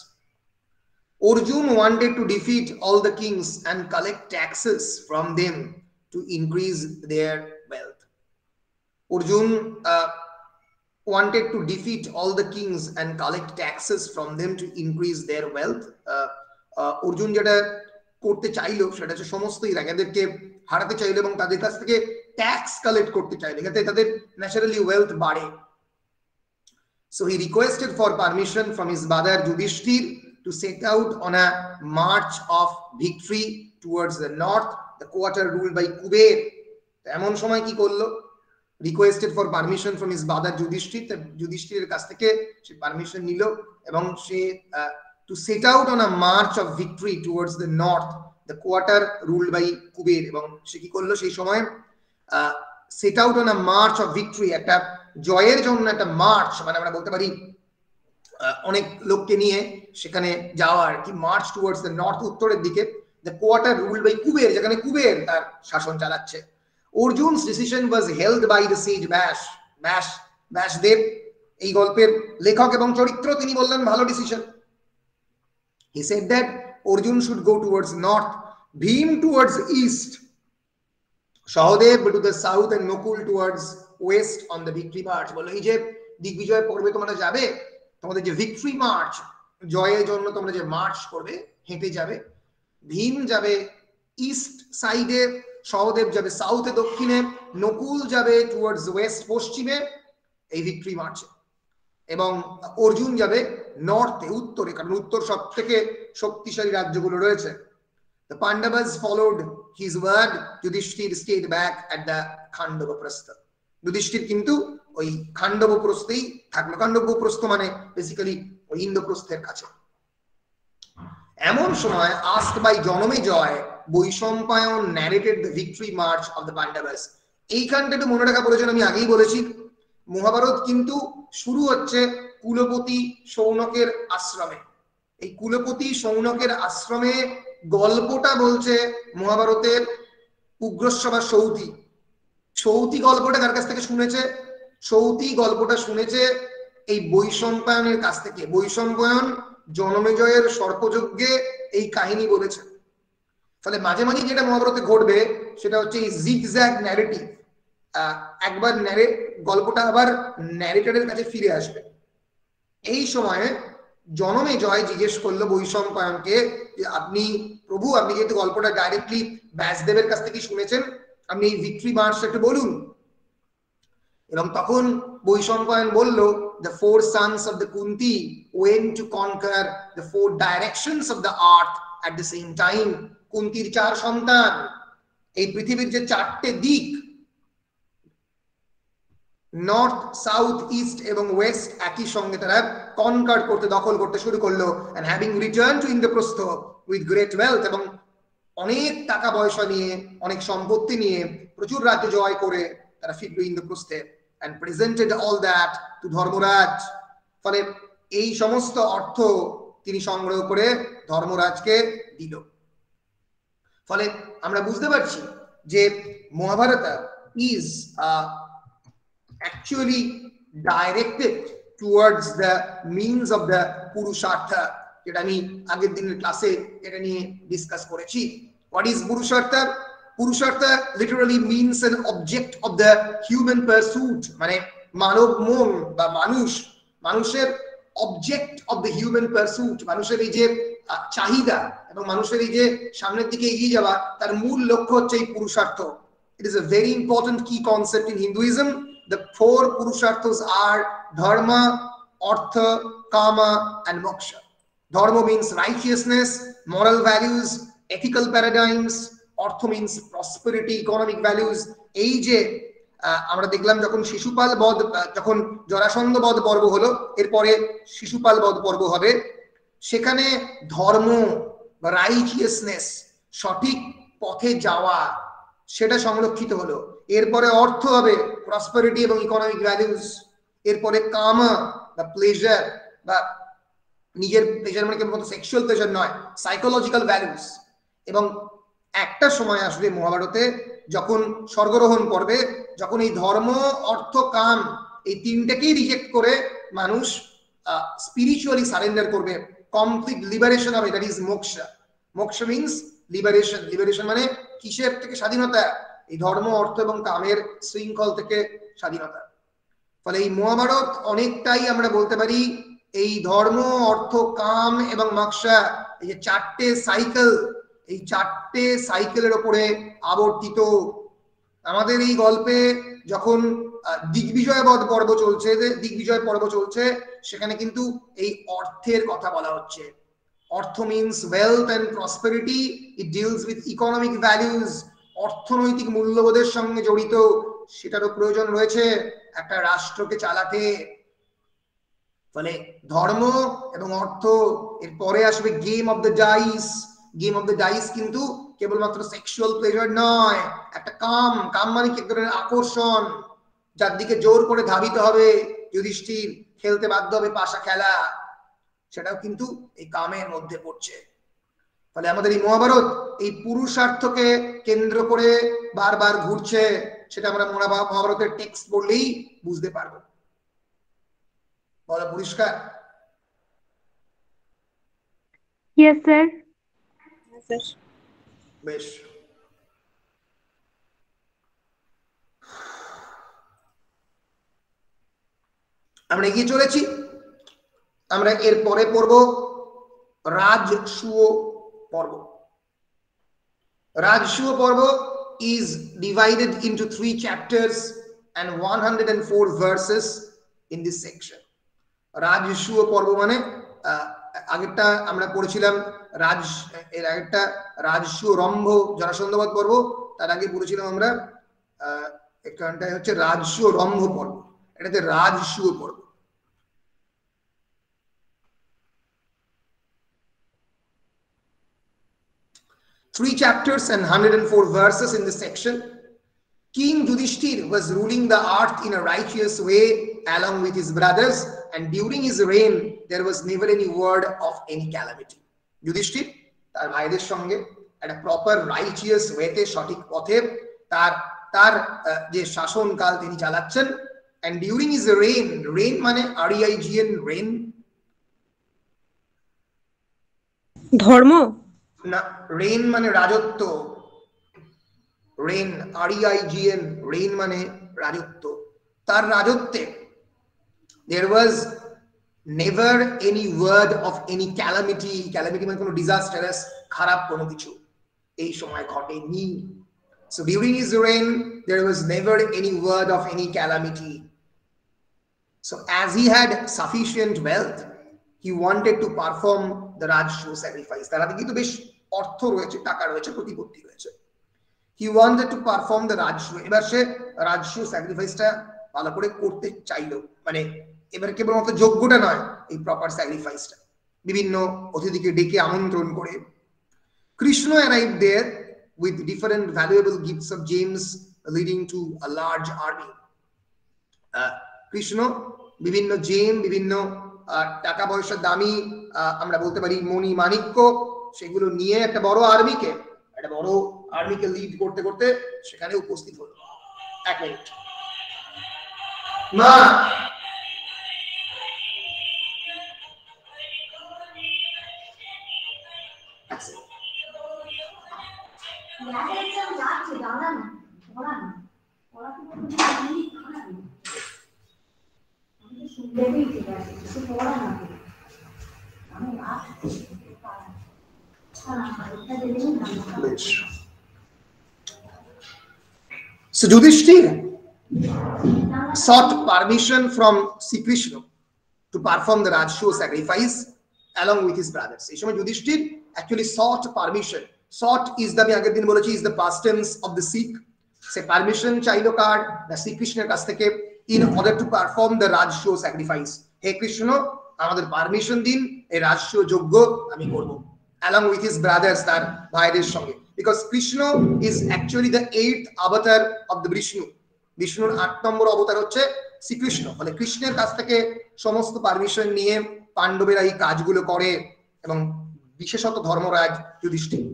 S1: Arjun wanted to defeat all the kings and collect taxes from them to increase their wealth. Arjun wanted to defeat all the kings and collect taxes from them to increase their wealth. Arjun যেটা করতে চাইলো সেটা হচ্ছে সমস্ত রাজাদেরকে হারাতে চাইলো এবং তাদের কাছ থেকে ট্যাক্স কালেক্ট করতে চাইলো যাতে তাদের ন্যাচারালি ওয়েলথ বাড়ে। So he requested for permission from his brother Yudhishthir to set out on a march of victory towards the north, the quarter ruled by Kuber. এমন সময় কি করলো? Requested for permission from his brother Yudhishthir, যুধিষ্ঠিরের কাছ থেকে সে permission নিল এবং সে to set out on a march of victory towards the north, the quarter ruled by Kuber, এবং সে কি করলো সেই সময় set out on a march of victory, একটা জয়ের জন্য একটা মার্চ, মানে আমরা বলতে পারি অনেক লোককে নিয়ে সেখানে যাওয়ার কি, মার্চ টুয়ার্ডস দ্য নর্থ, উত্তরের দিকে, the quarter ruled by Kuber, যেখানে কুবের তার শাসন চালাচ্ছে। Arjun's decision was held by the sage Vyasdev, এই গল্পের লেখক এবং চরিত্র, তিনি বললেন ভালো decision. He said that Arjun should go towards north, Bhim towards east, Sahadev to the south and Nakul towards west on the victory march. বলো এই যে দিগ্বিজয় পর্বে তোমরা যাবে, তোমাদের যে ভিক্টরি মার্চ, জয়ের জন্য তোমরা যে মার্চ করবে, হেঁটে যাবে, ভীম যাবে ইস্ট সাইডে, সহদেব যাবে সাউথে দক্ষিণে, নকুল যাবে টুয়ার্ডস ওয়েস্ট পশ্চিমে এই ভিক্টরি মার্চে, এবং অর্জুন যাবে নর্থে উত্তরে, কারণ উত্তর সব থেকে শক্তিশালী রাজ্যগুলো রয়েছে। The Pandavas followed his word. Yudhishthir stayed back at the Khandava Prastha. Yudhishthir কিন্তু ওই খান্ডব প্রস্থেই থাকলো। খান্ডব প্রস্থ মানে বেসিক্যালি ওই ইন্দ্রপ্রস্থের কাছে। এমন সময় asked by Janamejaya, Vaishampayana narrated the victory march of the Pandavas. এইখানটা একটু মনে রাখা প্রয়োজন, আমি আগেই বলেছি মহাভারত কিন্তু শুরু হচ্ছে কুলপতি শৌনকের আশ্রমে। এই কুলপতি শৌনকের আশ্রমে গল্পটা বলছে মহাভারতের উগ্রশ্রবা সৌতি। সৌতি গল্পটা কার কাছ থেকে শুনেছে? সৌতি গল্পটা শুনেছে এই বৈশম্পায়নের কাছ থেকে। বৈশম্পায়ন জনমেজয়ের সর্পযজ্ঞে এই কাহিনী বলেছে। ফলে মাঝে মাঝে যেটা মহাভারতে ঘটবে সেটা হচ্ছে এই জিগজ্যাগ ন্যারেটিভ, একবার গল্পটা আবার ন্যারেটরের কাছে ফিরে আসবে। এই সময়ে জনমেজয় জিজ্ঞেস করলো বৈশম্পায়নকে, আপনি প্রভু, আপনি যেহেতু গল্পটা ডাইরেক্টলি ব্যাসদেবের কাছ থেকে শুনেছেন, আপনি এই ভিক্টরি মার্চটা একটু বলুন। এবং তখন বৈশম্পায়ন বলল, the four sons of the Kunti went to conquer the four directions of the earth at the same time. কুন্তির 4 সন্তান এই পৃথিবীর যে 4টে দিক, নর্থ, সাউথ, ইস্ট এবং ওয়েস্ট, একই সঙ্গে তারা দখল করতে শুরু করলো। and having returned to Indraprastha with great wealth, এবং অনেক টাকা পয়সা নিয়ে, অনেক সম্পত্তি নিয়ে, প্রচুর রাজ্য জয় করে তারা ফিরল ইন্দ্রপ্রস্থে and presented all that to Dharmaraj. ফলে এই সমস্ত অর্থ তিনি সংগ্রহ করে ধর্মরাজকে দিল। ফলে আমরা বুঝতে পারছি যে Mahabharata is actually directed towards the means of the purushartha, যেটা আমি আগের দিনের ক্লাসে এটা নিয়ে ডিসকাস করেছি। What is purushartha? Purushartha literally means an object of the human pursuit, মানে মানব মন বা মানুষের object of the human pursuit, মানুষের এই যে চাহিদা এবং মানুষের এই যে সামনের দিকে এগিয়ে যাওয়া, তার মূল লক্ষ্য হচ্ছে এই পুরুষার্থ। It is a very important key concept in Hinduism. The four purusharthas are dharma, artha, kama and moksha. Dharma means righteousness, moral values, ethical paradigms. Artha means prosperity, economic values. এই যে আমরা দেখলাম যখন শিশুপাল বধ, যখন জরাসন্ধ বধ পর্ব হলো, এরপরে শিশুপাল বধ পর্ব হবে, সেখানে ধর্ম বা রাইচিয়াসনেস, সঠিক পথে যাওয়া, সেটা সংরক্ষিত হলো। এরপরে অর্থ হবে, প্রসপারিটি এবং ইকোনমিক ভ্যালুজ। এরপরে কামা বা প্লেজার, বা নিজের প্লেজার মানে কেবল সেক্সুয়াল প্লেজার নয়, সাইকোলজিক্যাল ভ্যালুজ। এবং একটা সময় আসবে মহাভারতে যখন স্বর্গরোহণ পর্বে, যখন এই ধর্ম, অর্থ, কাম এই তিনটাকেই রিজেক্ট করে মানুষ স্পিরিচুয়ালি সারেন্ডার করবে, কমপ্লিট লিবারেশন হবে, that is moksha. Moksha means liberation. Liberation মানে কিসের থেকে স্বাধীনতা? এই ধর্ম, অর্থ এবং কামের শৃঙ্খল থেকে স্বাধীনতা। ফলে এই মহাভারত অনেকটাই আমরা বলতে পারি এই ধর্ম, অর্থ, কাম এবং মোক্ষা, এই যে চারটে সাইকেল, এই চারটে সাইকেলের ওপরে আবর্তিত। আমাদের এই গল্পে যখন দিগ্বিজয় পর্ব চলছে, সেখানে কিন্তু এই অর্থের কথা বলা হচ্ছে। Artha means wealth and prosperity, it deals with economic values, অর্থনৈতিক মূল্যবোধের সঙ্গে জড়িত। সেটারও প্রয়োজন রয়েছে একটা রাষ্ট্রকে চালাতে। ফলে ধর্ম এবং অর্থ, এর পরে আসবে game of the dice. Game of the dice কিন্তু কেবলমাত্র সেক্সুয়াল প্লেজার নয়, একটা কাম মানে কি, এক ধরনের আকর্ষণ, যার দিকে জোর করে ধাবিত হবে যুধিষ্ঠির, খেলতে বাধ্য হবে পাশা খেলা, সেটাও কিন্তু এই কামের মধ্যে পড়ছে। ফলে আমাদের এই মহাভারত এই পুরুষার্থকে কেন্দ্র করে বারবার ঘুরছে, সেটা আমরা মহাভারতের টেক্সট পড়লেই বুঝতে পারবো। বলা পরিষ্কার?
S2: Yes, sir.
S1: বেশ, আমরা এগিয়ে চলেছি। আমরা এর পরে পড়ব রাজসূয় পর্ব। রাজসূয় পর্ব is divided into 3 chapters and 104 verses in this section. Rajasuya পর্ব মানে আগেরটা আমরা পড়েছিলাম এর আগেরটা রাজসূয় রম্ভ জরাসন্ধবধ পর্ব, তার আগে পড়েছিলাম আমরা এখানটা হচ্ছে রাজসূয় রম্ভ পর্ব, এটাতে রাজসূয় পর্ব। Three chapters and 104 verses in this section. King Yudhishthir was ruling the earth in a righteous way along with his brothers, and during his reign there was never any word of any calamity. Yudhishthir তার ভাইদের সঙ্গে একটা proper রাইচিয়াস ওয়েতে, সঠিক পথে তার যে শাসনকাল তিনি চালাচ্ছেন। and during his reign মানে REIGN, reign
S4: ধর্ম
S1: না, reign মানে রাজত্ব, reign REIGN, reign মানে রাজত্ব। তার রাজত্বে there was never any word of any calamity. calamity মানে কোনো disastrous, খারাপ কোনো কিছু এই সময় ঘটেনি। so during his reign there was never any word of any calamity. so as he had sufficient wealth, he wanted to perform the Rajshu sacrifice. তার হাতে কিন্তু বেশ অর্থ রয়েছে, টাকা রয়েছে, প্রতিপত্তি রয়েছে। he wanted to perform the Rajshu. এবার সে রাজসূয় স্যাক্রিফাইসটা ভালো করে করতে চাইলো, মানে এবার কেবলমাত্র যোগ্যটা নয়, এই প্রপার স্যাক্রিফাইসটা বিভিন্ন অতিথিকে ডেকে আমন্ত্রণ করে। Krishna arrived there with different valuable gifts of gems leading to a large army. Krishna বিভিন্ন জেম, বিভিন্ন টাকা পয়সা দামি আমরা বলতে পারি মণি মাণিক্য, সেগুলো নিয়ে একটা বড় আর্মিকে লিড করতে করতে সেখানে উপস্থিত হলো। এক মিনিট মা, So Yudhishthira sought permission from Sri Krishna to perform the Rajshoh sacrifice along with his brothers. এই সময় Yudhishthira actually sought permission. Sought is the, আমি আগের দিন বলেছি, is the past tense of the seek. Say permission চাইলো কার? না শ্রী কৃষ্ণের কাছ থেকে, in order to perform the Rajshoh sacrifice. হে কৃষ্ণ, আমাদের পারমিশন দিন, এই রাজস্ব যজ্ঞ আমি করব, along with his brothers, তার ভাইদের সঙ্গে, because Krishna is actually the 8th avatar of the Vishnu. বিষ্ণুর 8 নম্বর অবতার হচ্ছে শ্রীকৃষ্ণ। ফলে কৃষ্ণের কাছ থেকে সমস্ত পারমিশন নিয়ে পাণ্ডবেরা এই কাজগুলো করে, এবং বিশেষত Dharmaraj Yudhishthir.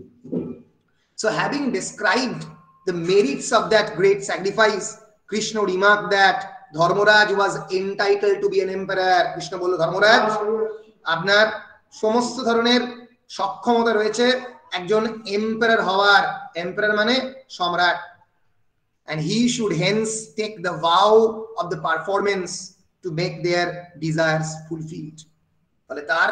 S1: So having described the merits of that great sacrifice, Krishna remarked that Dharmaraj was entitled to be an emperor. Krishna বলল, ধর্মরাজ আপনার সমস্ত ধরনের সক্ষমতা রয়েছে একজন এম্পারার হওয়ার। এম্পারার মানে সম্রাট। And he should hence take the vow of the performance to make their desires fulfilled. ফলে তার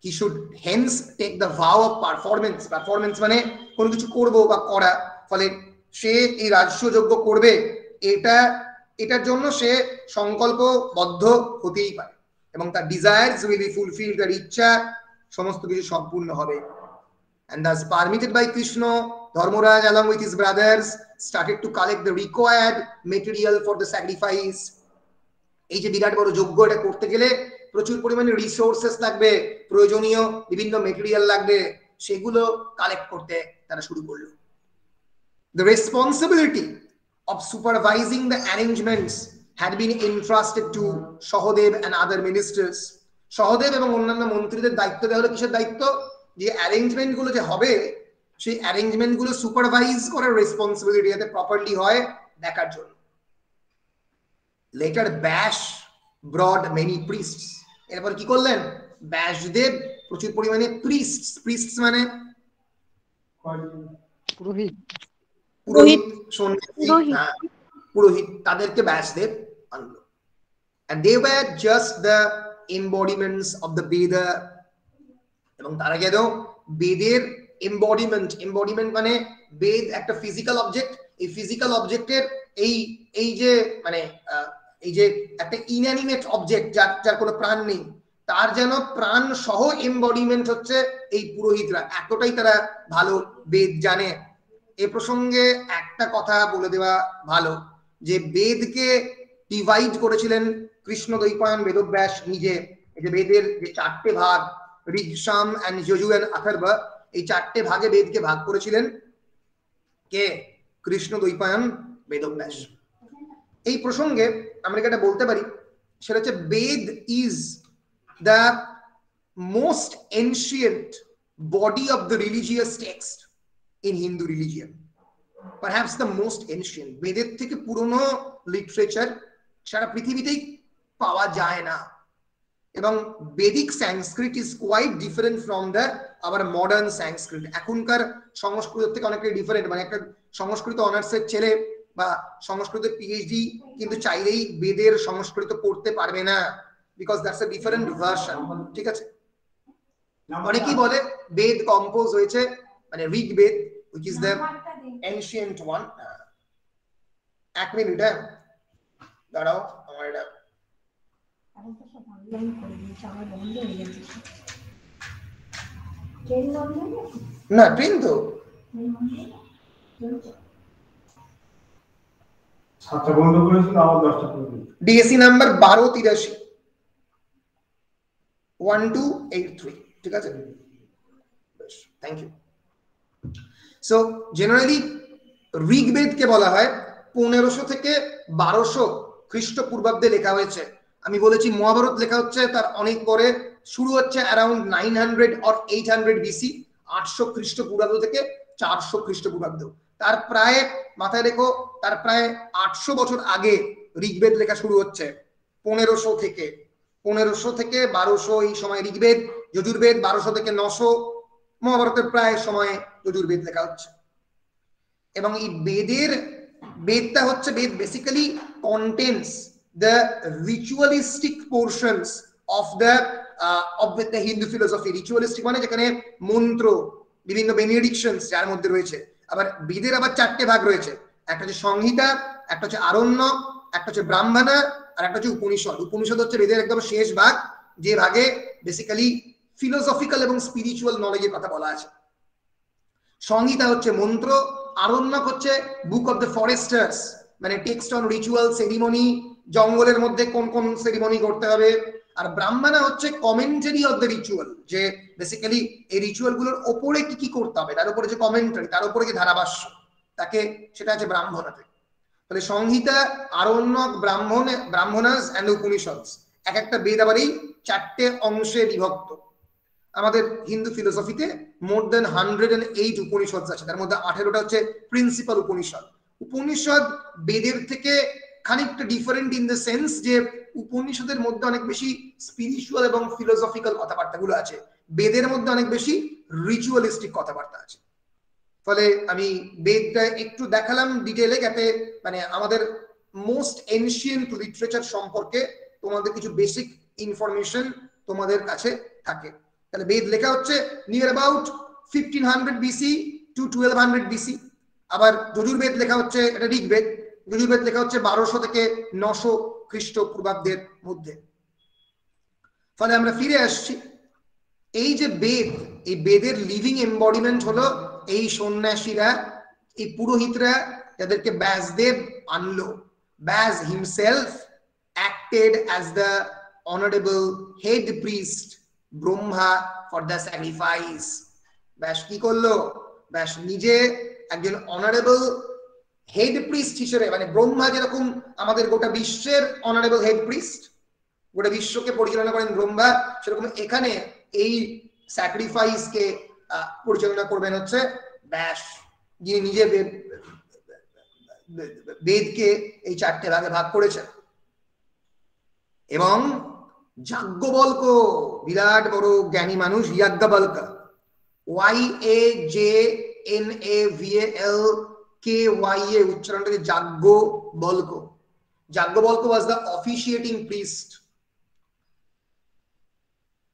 S1: he should hence take the vow of performance. Performance মানে কোনো কিছু করব বা করা। ফলে সে এই রাজস্ব যজ্ঞ করবে, এটার জন্য সে সংকল্পবদ্ধ হতেই পারে, এবং তার ডিজায়ার্স উইল বি ফুলফিলড, তার ইচ্ছা সমস্ত কিছু সম্পূর্ণ হবে। And thus permitted by Krishna, Dharmaraj along with his brothers started to collect the required material for the sacrifice. এই যে বিরাট বড় যজ্ঞ, এটা করতে গেলে প্রচুর পরিমাণে রিসোর্সেস লাগবে, প্রয়োজনীয় বিভিন্ন মেটেরিয়াল লাগবে, সেগুলো কালেক্ট করতে তারা শুরু করলো। The responsibility of supervising the arrangements had been entrusted to Sahadev and other ministers. Sahadev এবং অন্যান্য মন্ত্রীদের দায়িত্ব দেওয়া হলো কিসের দায়িত্ব? যে অ্যারেঞ্জমেন্ট গুলো যে হবে, সেই অ্যারেঞ্জমেন্ট গুলো সুপারভাইজ করার রেসপন্সিবিলিটি যাতে প্রপারলি হয় দেখার জন্য। Later Bash brought many priests. এরপর কি করলেন? ব্যাসদেব প্রচুর পরিমাণে প্রিস্টস মানে পুরোহিত, তাদেরকে ব্যাসদেব আনলো। And they were just the embodiments of the Veda. এবং তারা কেন বেদের এমবডিমেন্ট মানে বেদ একটা ফিজিক্যাল অবজেক্ট, এই ফিজিক্যাল অবজেক্টের এই যে মানে এই যে একটা ইনঅ্যানিমেট অবজেক্ট যার কোনো প্রাণ নেই, তার যেন প্রাণ সহ এমবডিমেন্ট হচ্ছে এই পুরোহিতরা। এতটাই তারা ভালো বেদ জানে। এ প্রসঙ্গে একটা কথা বলে দেওয়া ভালো, যে বেদকে ডিভাইড করেছিলেন কৃষ্ণ দ্বৈপায়ন বেদব্যাস নিজে। এই যে বেদের যে 4টে ভাগ, ঋগ, সাম এন্ড যজু এন্ড অথর্ব, এই 4টে ভাগে বেদকে ভাগ করেছিলেন কে? কৃষ্ণ দ্বৈপায়ন বেদব্যাস। এই প্রসঙ্গে আমরা যেটা বলতে পারি সেটা হচ্ছে Veda is the most ancient body of the religious text in Hindu religion, perhaps the most ancient. বেদের থেকে পুরনো লিটারেচার সারা পৃথিবীতেই পাওয়া যায় না, এবং Vedic Sanskrit is quite different from the our modern Sanskrit. এখনকার সংস্কৃত থেকে অনেকটাই ডিফারেন্ট। মানে একটা সংস্কৃত অনার্সের ছেলে বা সংস্কৃত পিএইচডি কিন্তু চাইলেই বেদের সংস্কৃত পড়তে পারবে না, because that's a different version. ঠিক আছে, অনেকেই বলে বেদ কম্পোজ হয়েছে মানে Rigveda, which is the ancient one. এক মিনিট, হ্যাঁ দাঁড়াও, আমার এটা না ট্রেন তো ডিএসসি নাম্বার 1283 1283। ঠিক আছে, থ্যাংক ইউ। সো জেনারেলি ঋগ্বেদকে বলা হয় 1500 থেকে 1200 খ্রিস্টপূর্বাব্দে লেখা হয়েছে। আমি বলেছি মহাভারত লেখা হচ্ছে তার অনেক পরে, শুরু হচ্ছে অ্যারাউন্ড 900 অর 800 বিসি, 800 খ্রিস্টপূর্বাব্দ থেকে 400 খ্রিস্টপূর্বাব্দ। তার প্রায় মাথায় রেখো, তার প্রায় 800 বছর আগে ঋগ্বেদ লেখা শুরু হচ্ছে। 1500 থেকে 1200 এই সময় ঋগ্বেদ, যজুর্বেদ 1200 থেকে 900, মহাভারতের প্রায় সময়ে যজুর্বেদ লেখা হচ্ছে। এবং এই বেদটা হচ্ছে, Veda basically contents the ritualistic portions of the Hindu philosophy. Ritualistic মানে যেখানে মন্ত্র, বিভিন্ন বেনিডিকশনস যার মধ্যে রয়েছে। আবার বেদের আবার 4টে ভাগ রয়েছে, একটা হচ্ছে সংহিতা, একটা হচ্ছে আরণ্যক, একটা হচ্ছে ব্রাহ্মণা, আর একটা হচ্ছে উপনিষদ। উপনিষদ হচ্ছে বেদের একদম শেষ ভাগ, যে ভাগে বেসিক্যালি ফিলোসফিক্যাল এবং স্পিরিচুয়াল নলেজের কথা বলা আছে। সংহিতা হচ্ছে মন্ত্র, আরণ্যক হচ্ছে বুক অফ দ্য ফরেস্টার্স, মানে টেক্সট অন রিচুয়াল সেরিমনি, জঙ্গলের মধ্যে কোন কোন সেরিমনি করতে হবে। আর ব্রাহ্মণা হচ্ছে কমেন্টারি অফ দ্য রিচুয়াল, যে বেসিক্যালি এই রিচুয়াল গুলোর ওপরে কি কি করতে হবে, তার উপরে যে কমেন্টারি, তার উপরে যে ধারাভাষ্য, তাকে সেটা আছে ব্রাহ্মণাতে। তাহলে সংহিতা, আরণ্যক, ব্রাহ্মণাস এন্ড উপনিষদস, এক একটা বেদ আবার এই 4টে অংশে বিভক্ত। আমাদের হিন্দু ফিলোসফিতে মোর দেন 108 উপনিষদ আছে, তার মধ্যে 18টা হচ্ছে প্রিন্সিপাল উপনিষদ। উপনিষদ বেদের থেকে খানিকটা ডিফারেন্ট ইন দ্য সেন্স যে উপনিষদের মধ্যে অনেক বেশি স্পিরিচুয়াল এবং ফিলোসফিক্যাল কথাবার্তাগুলো আছে, বেদের মধ্যে অনেক বেশি রিচুয়ালিস্টিক কথাবার্তা আছে। ফলে আমি বেদটা একটু দেখালাম ডিটেইলে, যাতে মানে আমাদের মোস্ট এনশিয়েন্ট লিটারেচার সম্পর্কে তোমাদের কিছু বেসিক ইনফরমেশন তোমাদের কাছে থাকে। তাহলে বেদ লেখা হচ্ছে near about 1500 BC to 1200 BC. আবার যজুর্বেদ লেখা হচ্ছে, এটা ঋগ্বেদ, যজুর্বেদ লেখা হচ্ছে 1200 থেকে 900 খ্রিস্টপূর্বাব্দের মধ্যে। ফলে আমরা ফিরে আসছি, এই যে বেদ, এই বেদের লিভিং এমবডিমেন্ট হলো এই সন্ন্যাসীরা, এই পুরোহিতরা, যাদেরকে ব্যাসদেব আনলো। ব্যাস himself acted as the honourable head priest Brahma for the sacrifice. ব্যাস কি করলো? ব্যাস নিজে একজন অনারেবল হেড প্রিস্ট হিসেবে, মানে ব্রহ্মা যেরকম আমাদের গোটা বিশ্বের অনারেবল হেড প্রিস্ট, গোটা বিশ্বকে পরিচালনা করেন ব্রহ্মা, সেরকম এখানে এই স্যাক্রিফাইসকে পরিচালনা করবেন হচ্ছে ব্যাস, যিনি নিজে বেদকে এই 4টে ভাগে ভাগ করেছেন। এবং যাজ্ঞবল্ক, বিরাট বড় জ্ঞানী মানুষ, ইয়াজ্ঞবল্ক, YAJNAVALKYA উচ্চারণটা Yajnavalkya. Yajnavalkya was the অফিশিয়েটিং priest.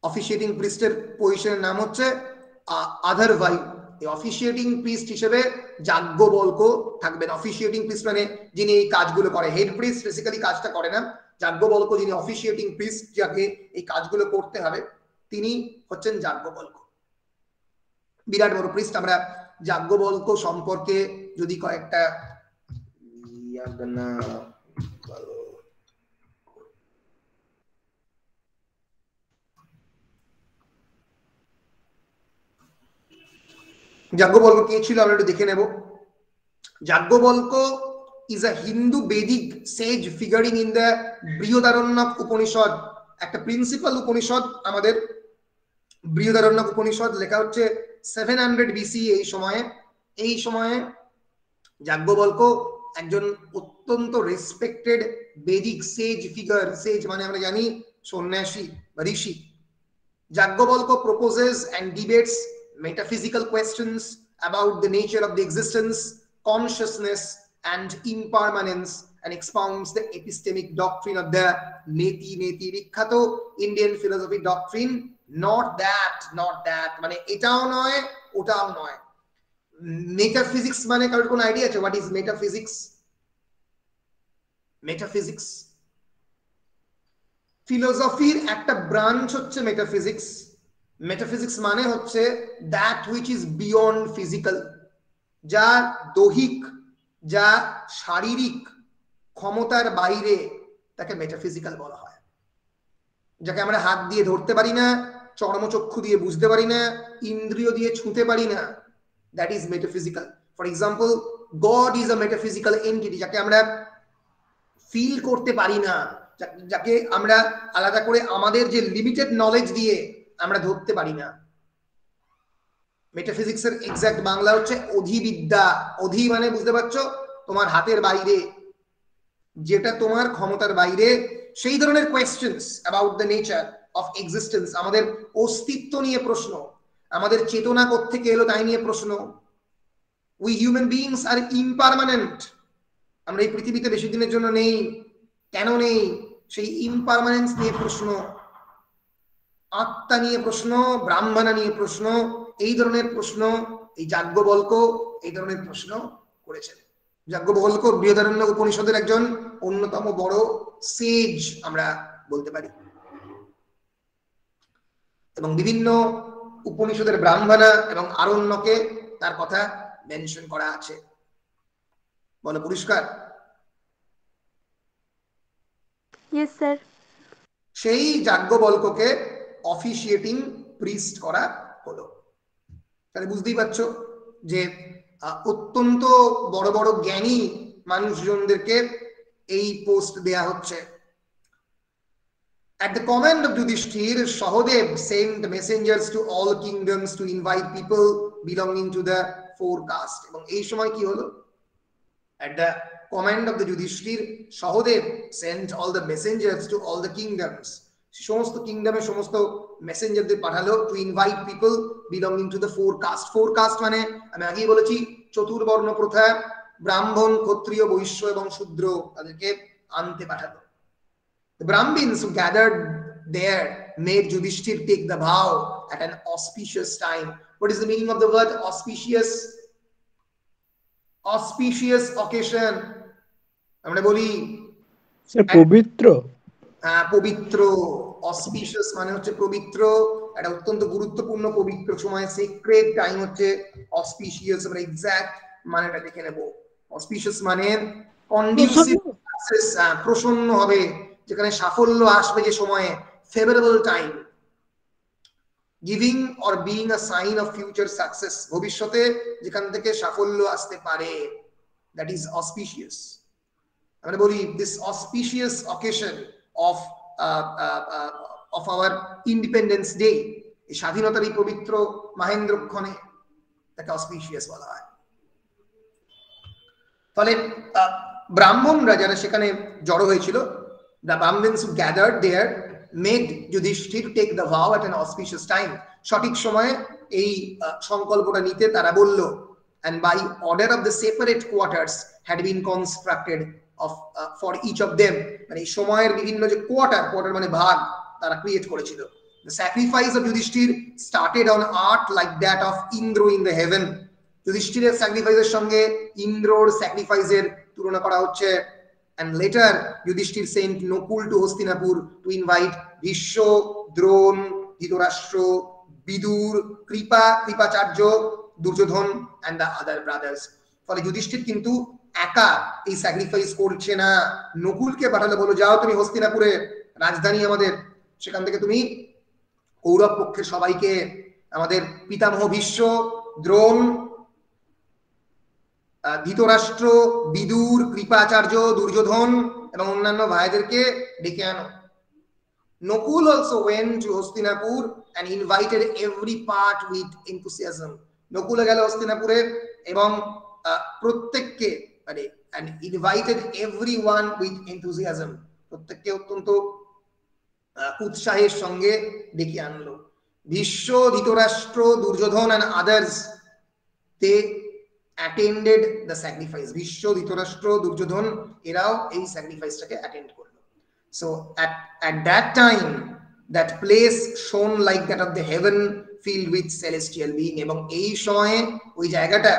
S1: অফিশিয়েটিং প্রিস্টের পজিশনের নাম হচ্ছে আধারভাই। এই অফিশিয়েটিং প্রিস্ট হিসেবে যাজ্ঞবল্ক থাকবেন। অফিশিয়েটিং প্রিস্ট মানে যিনি এই কাজগুলো করে, হেড প্রিস্ট বেসিক্যালি কাজটা করে না। যাজ্ঞবল্ক যিনি অফিশিয়েটিং প্রিস্ট, যাকে এই কাজগুলো করতে হবে, তিনি হচ্ছেন যাজ্ঞবল্ক, বিরাট বড় প্রিস্ট। আমরা যাজ্ঞবল্ক সম্পর্কে যদি কয়েকটা যাজ্ঞবল্ক কে ছিল আমরা একটু দেখে নেব। Yajnavalkya is a Hindu Vedic sage figuring in the Brihadaranyaka Upanishad, একটা প্রিন্সিপাল উপনিষদ আমাদের বৃহদারণ্যক উপনিষদ, লেখা হচ্ছে 700 বিসি। এই সময়ে যাজ্ঞবল্ক একজন অত্যন্ত রেসপেক্টেড বেদিক সেজ ফিগার। সেজ মানে আমরা জানি সন্ন্যাসী বা ঋষি। Yajnavalkya proposes and debates metaphysical questions about the nature of the existence, consciousness and impermanence, and expounds the epistemic doctrine of the neti neti, বিখ্যাত Indian philosophy doctrine. not that মানে এটাও নয় ওটাও নয়। মেটাফিজিক্স মানে কারোর কোনো আইডিয়া আছে? What is metaphysics? মেটাফিজিক্স ফিলোসফির একটা ব্রাঞ্চ হচ্ছে মেটাফিজিক্স। মেটাফিজিক্স মানে হচ্ছে that which is beyond physical, যা দৈহিক, যা শারীরিক ক্ষমতার বাইরে, তাকে মেটাফিজিক্যাল বলা হয়। যাকে আমরা হাত দিয়ে ধরতে পারি না, চর্মচক্ষু দিয়ে বুঝতে পারি না, ইন্দ্রিয় দিয়ে ছুঁতে পারি না, that is metaphysical. For example, God is a metaphysical entity যাকে আমরা ফিল করতে পারি না, যাকে আমরা আলাদা করে আমাদের যে লিমিটেড নলেজ দিয়ে আমরা ধরতে পারি না। মেটাফিজিক্সের এক্সাক্ট বাংলা হচ্ছে অধিবিদ্যা। অধি মানে বুঝতে পারছো, তোমার হাতের বাইরে, যেটা তোমার ক্ষমতার বাইরে, সেই ধরনের questions about the nature of existence, আমাদের অস্তিত্ব নিয়ে প্রশ্ন, আমাদের চেতনা কোত্থেকে এলো তাই নিয়ে প্রশ্ন। উই হিউম্যান বিইংস আর ইমপারমানেন্ট, আমরা এই পৃথিবীতে বেশি দিনের জন্য নেই, কেন নেই সেই ইমপারমানেন্স নিয়ে প্রশ্ন, আত্মা নিয়ে প্রশ্ন, ব্রাহ্মণা নিয়ে প্রশ্ন, এই ধরনের প্রশ্ন এই যাজ্ঞবল্ক্য এই ধরনের প্রশ্ন করেছেন। যাজ্ঞবল্ক্য বৃহদারণ্যক উপনিষদের একজন অন্যতম বড় সেজ আমরা বলতে পারি, এবং বিভিন্ন উপনিষদের ব্রাহ্মণা এবং আরণ্যকে তার কথা মেনশন করা আছে। বলো পরিষ্কার?
S2: Yes, sir.
S1: সেই যাজ্ঞবল্ক্যকে অফিশিয়েটিং প্রিস্ট করা হলো। তাহলে বুঝতেই পারছো যে অত্যন্ত বড় বড় জ্ঞানী মানুষজনদেরকে এই পোস্ট দেয়া হচ্ছে। At the command of Yudhishthir, Sahadev sent messengers to all kingdoms to invite people belonging to the four castes. এবং এই সময় কি হলো? At the command of the Yudhishthir, Sahadev sent all the messengers to all the kingdoms. সমস্ত কিংডমে সমস্ত মেসেঞ্জারদের পাঠালো to invite people belonging to the four caste. Four caste মানে আমি আগেই বলেছি চতুর্বর্ণ প্রথা, ব্রাহ্মণ, ক্ষত্রিয়, বৈশ্য এবং শূদ্র, তাদেরকে আনতে পাঠালো। The Brahmins who gathered there made Yudhishthir take the vow at an auspicious time. What is the meaning of the word auspicious? Auspicious occasion, আমরা বলি
S3: পবিত্র।
S1: পবিত্র, অসপিশিয়াস মানে হচ্ছে পবিত্র, একটা অত্যন্ত গুরুত্বপূর্ণ পবিত্র সময়, সিক্রেট টাইম হচ্ছে অসপিশিয়াস। আমরা এক্সাক্ট মানেটা দেখে নেব। অসপিশিয়াস মানে কন্ডিউসিভ সাকসেস, প্রসন্ন হবে, যেখানে সাফল্য আসবে যে সময়ে, favourable time, giving or being a sign of future success, ভবিষ্যতে যেখান থেকে সাফল্য আসতে পারে, দ্যাট ইজ অসপিশিয়াস। আমরা বলি this auspicious occasion of our Independence Day, এই স্বাধীনতার এই পবিত্র মহেন্দ্রক্ষণে, তাকে অসপিশিয়াস বলা হয়। ফলে ব্রাহ্মণরা যারা সেখানে জড়ো হয়েছিল, the Brahmins who gathered there made Yudhishthir take the vow at an auspicious time, সঠিক সময়ে এই সংকল্পটা নিতে তারা বলল। and by order of the separate quarters had been constructed of for each of them, মানে এই সময়ের বিভিন্ন যে কোয়ার্টার মানে ভাগ তারা ক্রিয়েট করেছিল। The sacrifice of Yudhishthir started on earth like that of Indra in the heaven. যুধিষ্ঠিরের স্যাক্রিফাইসের সঙ্গে ইন্দ্রর স্যাক্রিফাইসের তুলনা করা হচ্ছে। and later Yudhishthir sent Nokul to Hastinapur to invite Bhishma, Dron, Dhritarashtra, Vidur, Kripacharya, Duryodhan and the other brothers. ফলে যুধিষ্ঠির কিন্তু একা এই sacrifice করছে না, নকুলকে পাঠালে, বলো যাও তুমি হস্তিনাপুরে, রাজধানী আমাদের, সেখান থেকে তুমি কৌরব পক্ষের সবাইকে, আমাদের পিতামহ ভীষ্ম, দ্রোণ, ধৃতরাষ্ট্র, বিদুর, কৃপাচার্য, দুর্যোধন এবং অন্যান্য ভাইদেরকে ডেকে আনো। Nakul also went to Hastinapur and invited every part with enthusiasm. Nakul গেল হস্তিনাপুরে এবং প্রত্যেককে মানে and invited everyone with enthusiasm, প্রত্যেককে অত্যন্ত উৎসাহের সঙ্গে ডেকে আনলো। Bhishma, Dhritarashtra, Duryodhan and others, they attended the sacrifice. Bhishma, Dhritarashtra, Duryodhan এরাও এই স্যাক্রিফাইসটাকে অ্যাটেন্ড করলো। so at that time that place shone like that of the heaven filled with celestial being, এবং এই সময়ে ওই জায়গাটা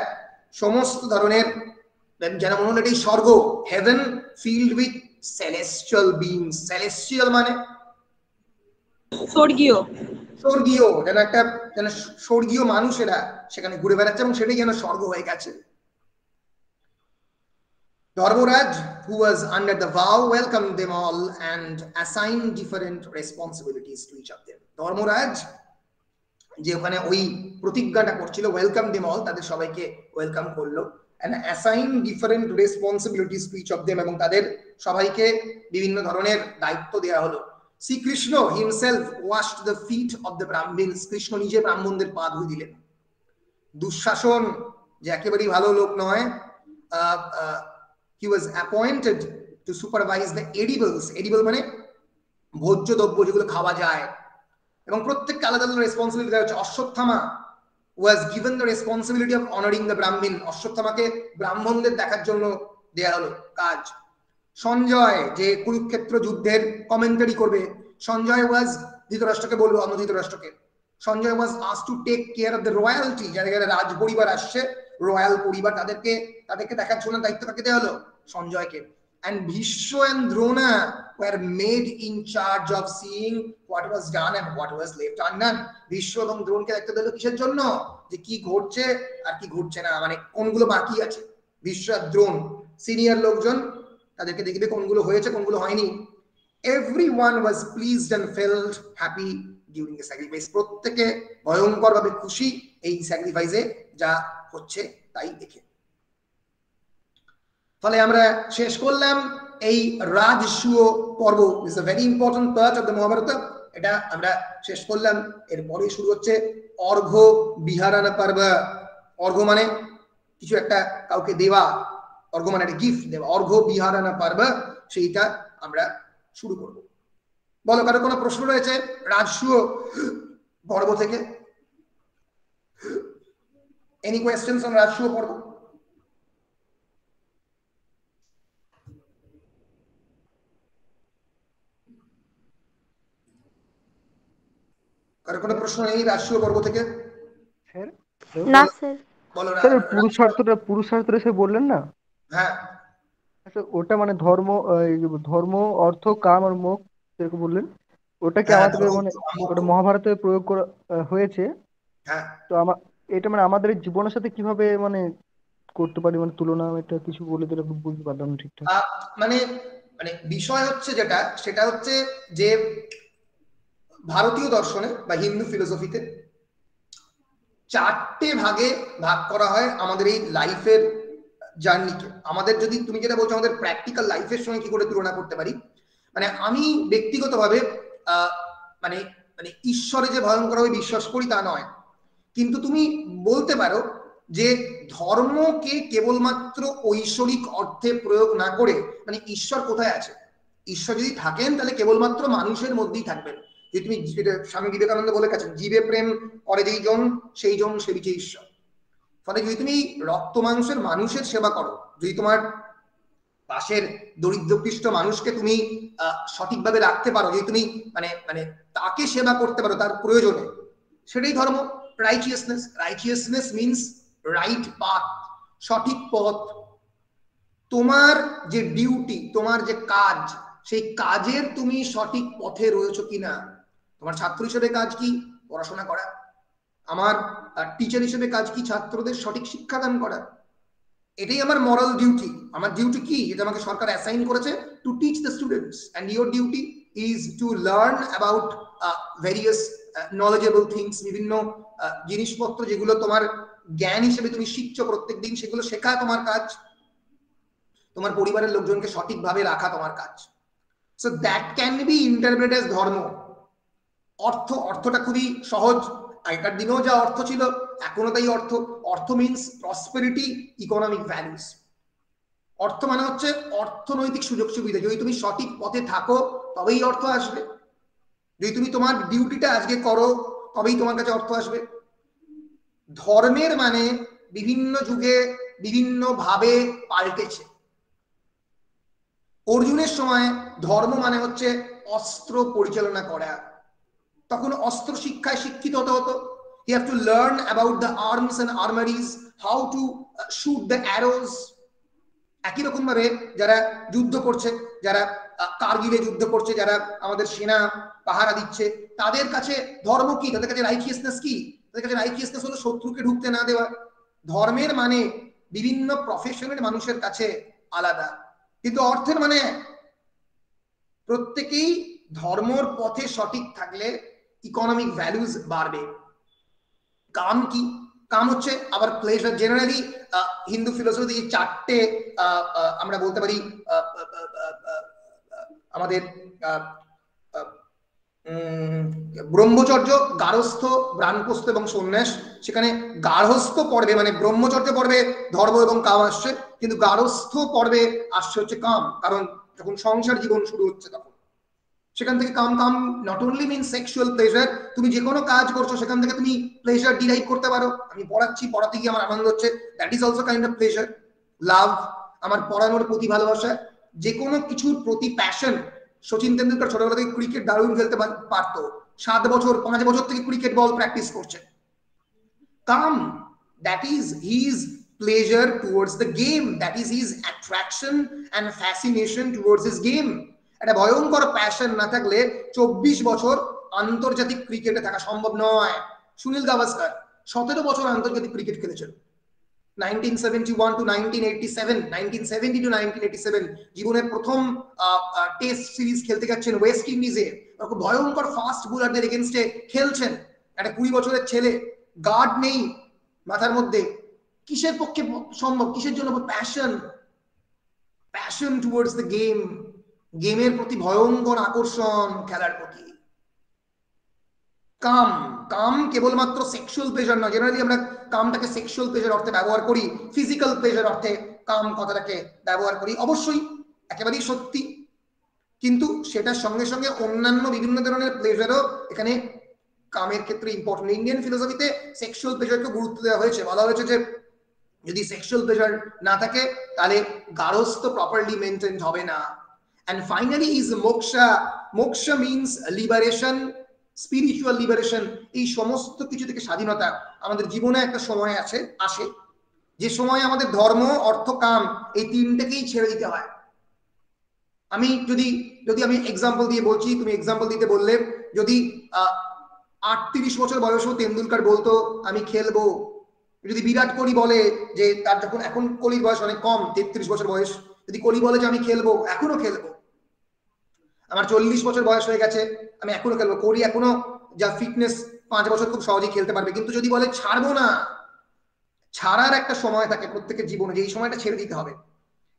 S1: সমস্ত ধরনের যেন মনে হলো এটাই স্বর্গ, heaven filled with celestial beings. celestial মানে
S4: স্বর্গীয়,
S1: স্বর্গীয়, যেন একটা যেন স্বর্গীয় মানুষেরা সেখানে ঘুরে বেড়াচ্ছে এবং সেটাই যেন স্বর্গ হয়ে গেছে। Dharmaraj, who was under the vow, welcomed them all and assigned different responsibilities to each of them. Dharmaraj যে ওখানে ওই প্রতিজ্ঞাটা করছিল, ওয়েলকাম দেম অল, তাদের সবাইকে ওয়েলকাম করলো and assign different responsibilities to each of them, এবং তাদের সবাইকে বিভিন্ন ধরনের দায়িত্ব দেওয়া হলো। Shrikrishna himself washed the feet of the Brahmins, Krishna নিজে ব্রাহ্মণদের পা ধুয়ে দিলেন। দুঃশাসন যে একেবারেই ভালো লোক নয়, he was appointed to supervise the edibles, edible মানে ভোজ্য দ্রব্য যেগুলো খাওয়া যায়, এবং প্রত্যেকটা আলাদা আলাদা রেসপন্সিবিলিটি দেওয়া হচ্ছে। Ashwatthama was given the responsibility of honoring the Brahmin, অশ্বত্থামাকে ব্রাহ্মণদের দেখার জন্য দেয়া হলো কাজ। সঞ্জয় যে কুরুক্ষেত্র যুদ্ধের কমেন্টারি করবে, সঞ্জয় was, ধৃতরাষ্ট্রকে বলবো অন্য ধৃতরাষ্ট্রকে, Sanjay was asked to take care of the royalty, যারা যারা রাজ পরিবার আসছে, রয়্যাল পরিবার, তাদেরকে দেখার জন্য দায়িত্ব কাকে দেওয়া হলো? সঞ্জয়কে। and Bhishma and Drona were made in charge of seeing what was done and what was left undone. Bhishma এবং দ্রোণকে দায়িত্ব দিল কিসের জন্য? যে কি ঘটছে আর কি ঘটছে না, মানে কোনগুলো বাকি আছে। ভীষ্ম আর দ্রোণ সিনিয়র লোকজন, তাদেরকে দেখবে কোনগুলো হয়েছে কোনগুলো হয়নি। everyone was pleased and felt happy during the sacrifice, প্রত্যেকে ভয়ঙ্করভাবে খুশি এই স্যাক্রিফাইসে যা হচ্ছে তাই দেখে। ফলে আমরা শেষ করলাম এই রাজসূয় পর্ব, is a very important part of the Mahabharata, এটা আমরা শেষ করলাম। এরপরে শুরু হচ্ছে অর্ঘ্য বিহারান পর্ব। অর্ঘ্য মানে কিছু একটা কাউকে দেওয়া, অর্ঘ্য মানে একটা গিফট দেওয়া, অর্ঘ্য বিহারান পর্ব, সেইটা আমরা শুরু করব। বলো, কারো কোনো প্রশ্ন রয়েছে রাজসূয় পর্ব থেকে? এনি কোয়েশ্চেনস অন রাজসূয় পর্ব? কারো কোনো প্রশ্ন নেই রাজসূয় পর্ব থেকে?
S3: স্যার
S2: না স্যার।
S1: বলো।
S3: স্যার পুরুষার্থটা সে বললেন না?
S1: হ্যাঁ,
S3: আচ্ছা, ওটা মানে ধর্ম, ধর্ম, অর্থ, কাম আর মোক্ষ যেরকম বললেন, ওটা কি আমাদের মানে ওটা মহাভারতে প্রয়োগ করা হয়েছে।
S1: হ্যাঁ,
S3: তো এটা মানে আমাদের জীবনের সাথে কিভাবে মানে করতে পারি, মানে তুলনা, এটা কিছু বলে দিলে বুঝতে পারলাম না ঠিকঠাক।
S1: মানে মানে বিষয় হচ্ছে যেটা, সেটা হচ্ছে যে ভারতীয় দর্শনে বা হিন্দু ফিলোসফিতে 4টে ভাগে ভাগ করা হয় আমাদের এই লাইফের জার্নিকে। আমাদের যদি তুমি যেটা বলছো আমাদের প্র্যাকটিক্যাল লাইফের সঙ্গে কি করে তুলনা করতে পারি, মানে আমি ব্যক্তিগতভাবে মানে মানে ঈশ্বরে যে ভয়ঙ্করভাবে বিশ্বাস করি তা নয়, কিন্তু তুমি বলতে পারো যে ধর্মকে কেবলমাত্র ঐশ্বরিক অর্থে প্রয়োগ না করে, মানে ঈশ্বর কোথায় আছে, ঈশ্বর যদি থাকেন তাহলে কেবলমাত্র মানুষের মধ্যেই থাকবেন। যে তুমি স্বামী বিবেকানন্দ বলে গেছেন, জীবে প্রেম করে যেই জন সেই জন সেবিছে ঈশ্বর। ফলে যদি তুমি রক্ত মাংসের মানুষের সেবা করো, যদি তোমার পাশের দরিদ্রপৃষ্ট মানুষকে তুমি সঠিকভাবে রাখতে পারো, যদি তুমি মানে মানে তাকে সেবা করতে পারো তার প্রয়োজনে, সেটাই ধর্ম। রাইচিয়াসনেস মিনস রাইট পাথ, সঠিক পথ। তোমার যে ডিউটি, তোমার যে কাজ, সেই কাজের তুমি সঠিক পথে রয়েছো কিনা। তোমার ছাত্র হিসেবে কাজ কি? পড়াশোনা করা। আমার টিচার হিসেবে কাজ কি? ছাত্রদের সঠিক শিক্ষাদান করা। এটাই আমার মরাল ডিউটি। আমার ডিউটি কি? যেটা আমাকে সরকার অ্যাসাইন করেছে, to teach the students, and your duty is to learn about various knowledgeable things, বিভিন্ন জিনিসপত্র যেগুলো তোমার জ্ঞান হিসেবে তুমি শিখছো প্রত্যেকদিন, সেগুলো শেখা তোমার কাজ। তোমার পরিবারের লোকজনকে সঠিকভাবে রাখা তোমার কাজ। So that can be interpreted as ধর্ম। অর্থটা খুবই সহজ। আগেকার দিনেও যা অর্থ ছিল এখনো তাই অর্থ। অর্থ মিনস প্রসপেরিটি, ইকোনমিক ভ্যালুস। অর্থ মানে হচ্ছে অর্থনৈতিক সুযোগ সুবিধা। যদি তুমি সঠিক পথে থাকো তবেই অর্থ আসবে। যদি তুমি তোমার ডিউটিটা আজকে করো তবেই তোমার কাছে অর্থ আসবে। ধর্মের মানে বিভিন্ন যুগে বিভিন্ন ভাবে পাল্টেছে। অর্জুনের সময় ধর্ম মানে হচ্ছে অস্ত্র পরিচালনা করা। তখন অস্ত্র শিক্ষায় শিক্ষিত হতে হতো। You have to learn about the arms and armories, how to shoot the arrows. একই রকম ভাবে যারা যুদ্ধ করছে, যারা কারগিলে যুদ্ধ করছে, যারা আমাদের সেনা পাহারা দিচ্ছে, তাদের কাছে ধর্ম কি? তাদের কাছে রাইচিয়াসনেস কি? তাদের কাছে রাইচিয়াসনেস হলো শত্রুকে ঢুকতে না দেওয়া। ধর্মের মানে বিভিন্ন প্রফেশনের মানুষের কাছে আলাদা, কিন্তু অর্থের মানে প্রত্যেকেই ধর্মর পথে সঠিক থাকলে ইকোনমিক ভ্যালুজ বাড়বে। কাম কি? কাম হচ্ছে আবার প্লেজার। জেনারেলি হিন্দু ফিলোসফিতে এই চারটে আমরা বলতে পারি আমাদের ব্রহ্মচর্য, গার্হস্থ, বানপ্রস্থ এবং সন্ন্যাস। সেখানে গার্হস্থ পর্বে মানে ব্রহ্মচর্য পর্বে ধর্ম এবং কাম আসছে, কিন্তু গার্হস্থ পর্বে আসছে হচ্ছে কাম, কারণ যখন সংসার জীবন শুরু হচ্ছে তখন সেখান থেকে kama. Kama not only mean sexual pleasure, তুমি যে কোনো কাজ করছো সেখান থেকে তুমি প্লেজার ডিরাইভ করতে পারো। আমি পড়াচ্ছি, পড়াতে গিয়ে আমার আনন্দ হচ্ছে, that is also kind of pleasure. Love, আমার পড়ানোর প্রতি ভালোবাসা, যে কোনো কিছুর প্রতি প্যাশন। সচিন তেন্ডুলকর ছোটবেলা থেকে ক্রিকেট দারুণ খেলতে পারতো, 7 বছর 5 বছর থেকে ক্রিকেট বল প্র্যাকটিস করছে। কাম, that is his pleasure towards the game, that is his attraction and fascination towards his game. একটা ভয়ঙ্কর প্যাশন না থাকলে 24 বছর আন্তর্জাতিক ক্রিকেটে থাকা সম্ভব নয়। সুনীল গাভাস্কার 17 বছর আন্তর্জাতিক ক্রিকেট খেলেছেন, 1971 to 1987, 1970 to 1987 জীবনের প্রথম টেস্ট সিরিজ খেলতে যাচ্ছেন ওয়েস্ট ইন্ডিজে, খুব ভয়ঙ্কর ফাস্ট বোলারদের এগেইনস্টে খেলছেন। একটা 20 বছরের ছেলে, গার্ড নেই মাথার মধ্যে, কিসের পক্ষে সম্ভব? কিসের জন্য? Passion, passion towards the game, গেমের প্রতি ভয়ঙ্কর আকর্ষণ, খেলার প্রতি। কাম, কাম কেবলমাত্র সেক্সুয়াল প্লেজার নয়। জেনারেলি আমরা কামটাকে সেক্সুয়াল প্লেজার অর্থে ব্যবহার করি, ফিজিক্যাল প্লেজার অর্থে কাম কথাটাকে ব্যবহার করি, অবশ্যই একেবারেই সত্যি, কিন্তু সেটার সঙ্গে সঙ্গে অন্যান্য বিভিন্ন ধরনের প্লেজারও এখানে কামের ক্ষেত্রে ইম্পর্টেন্ট। ইন্ডিয়ান ফিলোসফিতে সেক্সুয়াল প্লেজারকে গুরুত্ব দেওয়া হয়েছে, বলা হয়েছে যে যদি সেক্সুয়াল প্লেজার না থাকে তাহলে গার্হস্থ প্রপারলি মেনটেন হবে না। And finally is moksha. Moksha means liberation, spiritual liberation. এই সমস্ত কিছু থেকে স্বাধীনতা। আমাদের জীবনে একটা সময় আসে যে সময় আমাদের ধর্ম, অর্থ, কাম এই তিনটাকেই ছেড়ে দিতে হয়। আমি যদি আমি এক্সাম্পল দিয়ে বলছি, তুমি এক্সাম্পল দিতে বললে, যদি 38 বছর বয়সেও তেন্ডুলকর বলতো আমি খেলবো, যদি বিরাট কোহলি বলে যে তার যখন, এখন কোহলির বয়স অনেক কম, 33 বছর বয়স, যদি কোহলি বলে যে আমি খেলবো, এখনো খেলবো, আমার 40 বছর বয়স হয়ে গেছে আমি এখনো খেলবো, কোহলি এখনো যা ফিটনেস 5 বছর খুব সহজেই খেলতে পারবে। কিন্তু যদি বলে ছাড়বো না, ছাড়ার একটা সময় থাকে প্রত্যেকের জীবনে, যে এই সময়টা ছেড়ে দিতে হবে,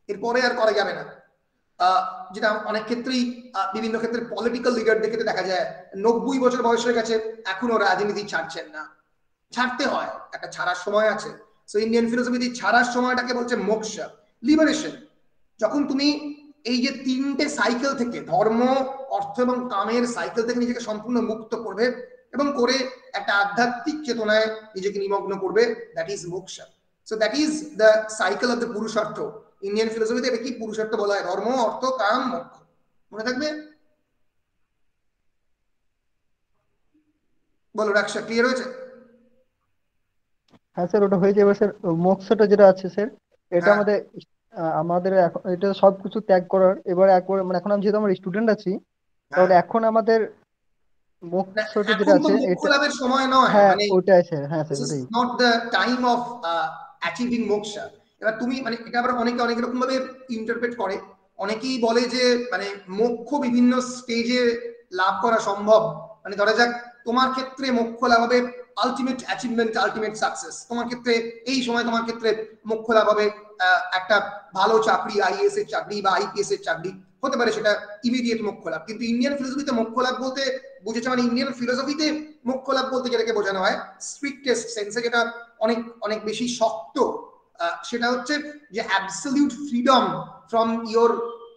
S1: এরপরে আর করা যাবে না। যেটা অনেক ক্ষেত্রেই বিভিন্ন ক্ষেত্রে পলিটিক্যাল লিডারদের ক্ষেত্রে দেখা যায় 90 বছর বয়স হয়ে গেছে এখনো রাজনীতি ছাড়ছেন না। ছাড়তে হয়, একটা ছাড়ার সময় আছে। সো ইন্ডিয়ান ফিলোসফি ছাড়ার সময়টাকে বলছে মোক্ষা, লিবারেশন। যখন তুমি এই যে তিনটে সাইকেল থেকে, ধর্ম, অর্থ এবং কামের সাইকেল থেকে নিজেকে সম্পূর্ণ মুক্ত করবে এবং করে একটা আধ্যাত্মিক চেতনায় নিজেকে নিমগ্ন করবে, that is moksha. So that is the cycle of the purushartha. Indian ফিলোসফিতে এটা কি পুরুষার্থ বলা হয়? ধর্ম, অর্থ, কাম, মোক্ষ। মনে থাকবে? বলো রাক্ষা, ক্লিয়ার হয়েছে?
S3: হ্যাঁ স্যার, ওটা হয়ে যাবে স্যার। মোক্ষটা যেটা আছে স্যার, এটা
S1: হ্যাঁ
S3: আমাদের এটা সবকিছু ত্যাগ করার। এবার একবার মানে এখন আমি যেহেতু আমরা স্টুডেন্ট আছি,
S1: হ্যাঁ,
S3: তাহলে এখন আমাদের
S1: না,
S3: মোক্ষটা যেটা
S1: এখন তো
S3: আছে
S1: মোক্ষ
S3: এটা,
S1: লাভের সময় নয়,
S3: হ্যাঁ
S1: মানে
S3: ওটাই স্যার, হ্যাঁ স্যার
S1: this is
S3: ওটাই।
S1: not the time of achieving moksha. এবার তুমি মানে এটা আবার অনেকে অনেক রকম ভাবে ইন্টারপ্রেট করে। অনেকেই বলে যে মানে মোক্ষ বিভিন্ন স্টেজে লাভ করা সম্ভব। মানে ধরা যাক তোমার ক্ষেত্রে মোক্ষ লাভ হবে আলটিমেট অ্যাচিভমেন্ট, আলটিমেট সাকসেস। তোমার ক্ষেত্রে এই সময় তোমার ক্ষেত্রে মোক্ষ লাভ হবে একটা ভালো চাকরি, আইএএস এর চাকরি বা আইপিএস এর চাকরি, হতে পারে সেটা ইমিডিয়েট মোক্ষ লাভ। কিন্তু ইন্ডিয়ান ফিলোসফিতে মোক্ষ লাভ বলতে বুঝেছে, মানে ইন্ডিয়ান ফিলোসফিতে মোক্ষ লাভ বলতে যেটাকে বোঝানো হয় স্ট্রিক্টেস্ট সেন্সে, যেটা অনেক অনেক বেশি শক্ত, সেটা হচ্ছে যে absolute freedom from your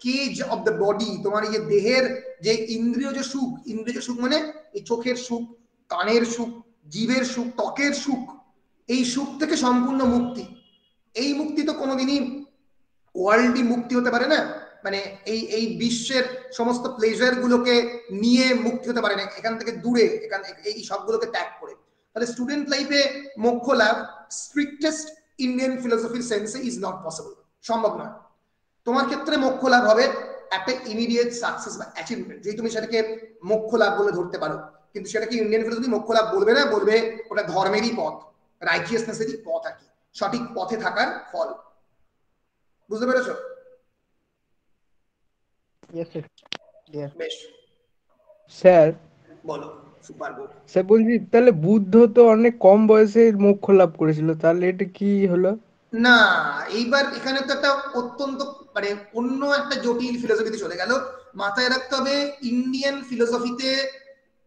S1: cage of the body. তোমার এই যে দেহের যে ইন্দ্রিয় যে সুখ, ইন্দ্রিয় যে সুখ মানে এই চোখের সুখ, কানের সুখ, জিভের সুখ, ত্বকের সুখ, এই সুখ থেকে সম্পূর্ণ মুক্তি। এই মুক্তি তো কোনোদিনই ওয়ার্ল্ডই মুক্তি হতে পারে না, মানে এই বিশ্বের সমস্ত প্লেজার গুলোকে নিয়ে মুক্তি হতে পারে না, এখান থেকে দূরে, এখান এই সবগুলোকে ত্যাগ করে। তাহলে স্টুডেন্ট লাইফে মোক্ষ লাভ স্ট্রিক্টেস্ট ইন্ডিয়ান ফিলোসফির সেন্সে ইজ নট পসিবল, সম্ভব নয়। তোমার ক্ষেত্রে মোক্ষ লাভ হবে একটা ইমিডিয়েট সাকসেস বা অ্যাচিভমেন্ট, যে তুমি সেটাকে মোক্ষ লাভ বলে ধরতে পারো। কিন্তু সেটাকে ইন্ডিয়ান ফিলোসফি মোক্ষ লাভ বলবে না, বলবে ওটা ধর্মেরই পথ, রাইচিয়াসনেসেরই পথ আর কি, সঠিক পথে থাকার ফল। বুঝতে পেরেছো?
S3: Yes sir, clear.
S1: বেশ,
S5: স্যার,
S1: বলো। Super good.
S3: স্যার বলছি তাহলে বুদ্ধ তো অনেক কম বয়সে মোক্ষ লাভ করেছিল, তাহলে এটা কি হলো?
S1: না, এইবার এখানে তো একটা অত্যন্ত মানে অন্য একটা জটিল ফিলোসফিতে চলে গেল। মাথায় রাখতে হবে ইন্ডিয়ান ফিলোসফিতে